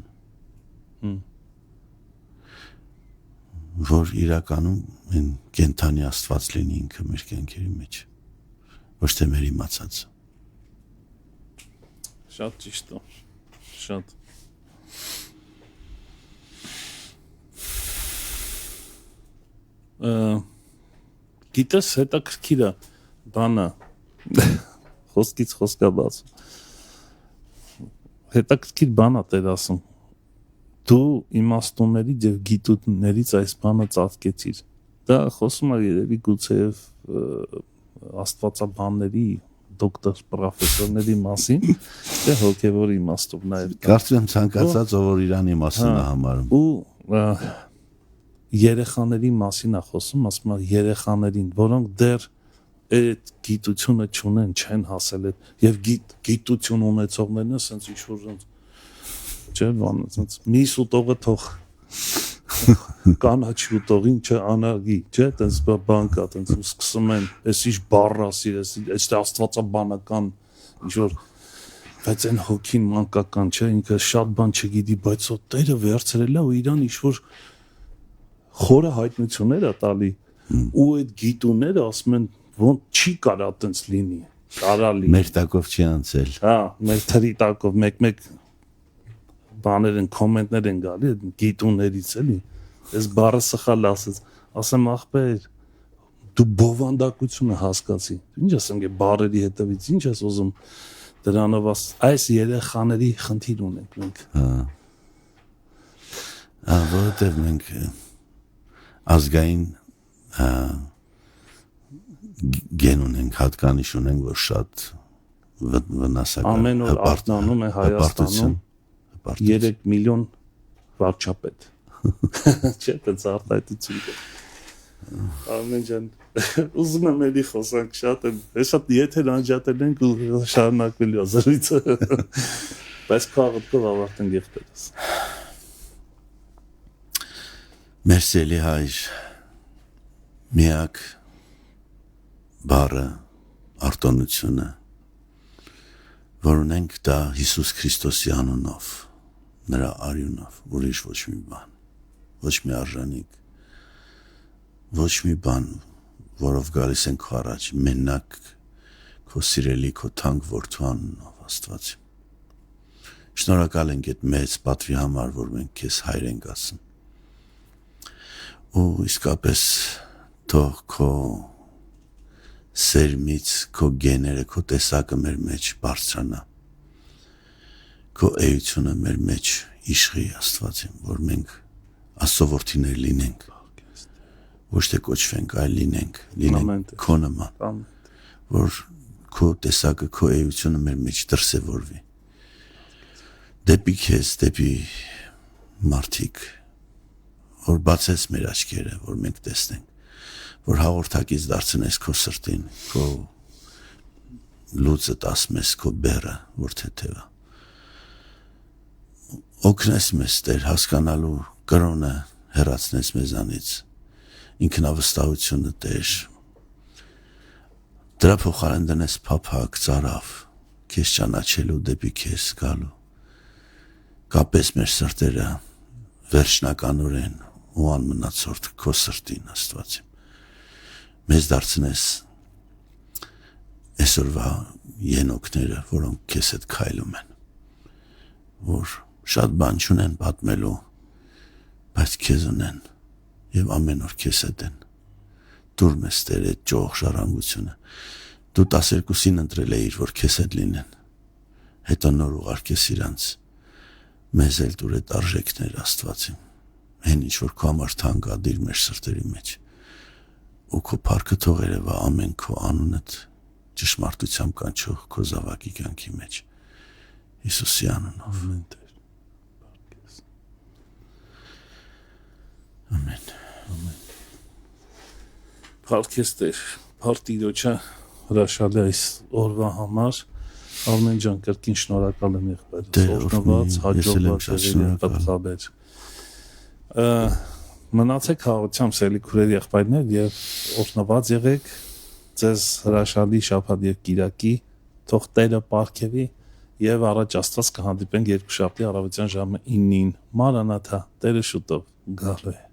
S2: որ իրականում են կենթանի Աստված լինի ինքը մեր կյանքերի մեջ ոչ թե մեր իմացածը
S1: շատ ճիշտ է շատ գիտես հետաքրքիր է բանը խոսքից խոսքա բաց հետաքրքիր բան է Տեր ասում դու իմաստուններից եւ գիտություններից այս բանը ծածկեցիր դա խոսում է երևի գուցեև աստվածաբանների դոկտոր պրոֆեսորների մասին թե հոգեվոր իմաստով նաեւ
S2: կարծում եմ ցանկացած ով որ իրան իմաստուն է համարում
S1: ու երեխաների մասին է խոսում ասում է երեխաներին որոնք դեռ այդ գիտությունը չունեն չեն հասել եւ գիտություն ունեցողներն ասենց ինչ որ Չէ, բան, ասած միս ուտողը թող կանաչ ուտողին չանարգի, չէ, տենց բան կա, տենց սկսում են, այս ինչ բառասի, այս աստվածաբանական ինչ որ բայց այն հոգին մանկական, չէ, ինքը շատ բան չգիտի, բայց ո Տերը վերցրել է ու իրան ինչ որ խորը հայտնություններ է տալի ու այդ գիտունները ասում են ոնց չի կարա տենց լինի, կարա լինի։
S2: Մեր տակով չի անցել։
S1: Հա, մեր թրի տակով մեկ բաներ են կոմենտներ են գալի գիտուններից էլի այս բառը սխալ ասած ասեմ ախպեր դու բովանդակությունը հասկացի ինչ ասեմ գե բառերի հետևից ինչ ես ուզում դրանով այս երեխաների խնդիր ունենք մենք
S2: որովհետև մենք ազգային գեն ունենք հատկանիշ ունենք որ շատ վնասակար
S1: ամեն օր արթնանում է Հայաստանում 3 միլիոն վարչապետ չէ դա արտահայտություն է ամեն ջան ուզում եմ էլի խոսանք շատ եմ հեսա եթե անջատել ենք ու շարունակվելու է զրույցը բայց քաղաքով ավարտենք եղբայրս
S2: Մերսի էլի հայր միակ բառը արտոնությունը որ ունենք դա Հիսուս Քրիստոսի անունով նրա արյունով ուրիշ ոչ մի բան ոչ մի արժանիք ոչ մի բան որով գալիս ենք քո առաջ մենակ քո սիրելի քո թանկ որդու անունով Աստված։ Շնորհակալ ենք այդ մեծ պատվի համար, որ մենք քեզ հայր ենք ասում։ Ու իսկապես թող քո սերմից, քո գեները, քո տեսակը մեր մեջ բարձրանա։ Քո էությունը մեր մեջ իշխի Աստվածին, որ մենք Աստծո որդիներ լինենք։ Ոչ թե կոչվենք, այլ լինենք քո նման, որ քո տեսակը, քո էությունը մեր մեջ դրսևորվի։ Դեպի քեզ, դեպի մարդիկ, որ բացես մեր աչքերը, որ մենք տեսնենք, որ հաղորդակից դարձնես քո սրտին, քո լուծը տաս մեզ, քո բեռը, որ թեթևա։ Օգնես մեզ Տեր հասկանալու կրոնը հեռացնես մեզանից, ինքնավստահությունը Տեր, դրա փոխարեն դնես փափակ, ծարավ, քեզ ճանաչելու դեպի քեզ գալու, կապես մեր սրտերը վերջնականորեն ու անմնացորդ քո սրտին Աստվածին, մեզ դարձնես այսօրվա ենոքները, որոնք քեզ հետ քայլում են, որ շատ բան չունեն պատմելու, բայց քեզ ունեն եւ ամեն օր քեզ հետ են։ Դուր մեզ Տեր այդ ճոխ ժառանգությունը։ Դու 12-ին ընտրել էիր, որ քեզ հետ լինեն։ Հետո նոր ուղարկես իրանց։ Մեզ էլ դուր այդ արժեքներ Աստվածին։ Այն ինչ որ քո համար թանկադիր մեր սրտերի մեջ։ Ու քո փառքը թող երևա ամեն քո անունդ ճշմարտությամբ կանչող քո զավակի կյանքի մեջ։ Հիսուսի անունով։ Ամեն։
S1: Ամեն։ Փառքես Տեր, փառք Տիրոջը հրաշալի այս օրվա համար։ Արմեն ջան, կրկին շնորհակալ եմ եղբայրս, օրհնված, հաջողված պատղաբեր։ Մնացեք հաղորդությամբ սիրելի քուրեր եղբայրներ եւ օրհնված եղեք ձեզ հրաշալի շաբաթ եւ կիրակի, թող Տերը պարգևի եւ առաջ Աստված կհանդիպենք երկուշաբթի առավոտյան ժամը 9-ին։ Մարանաթա, Տերը շուտով գալու է։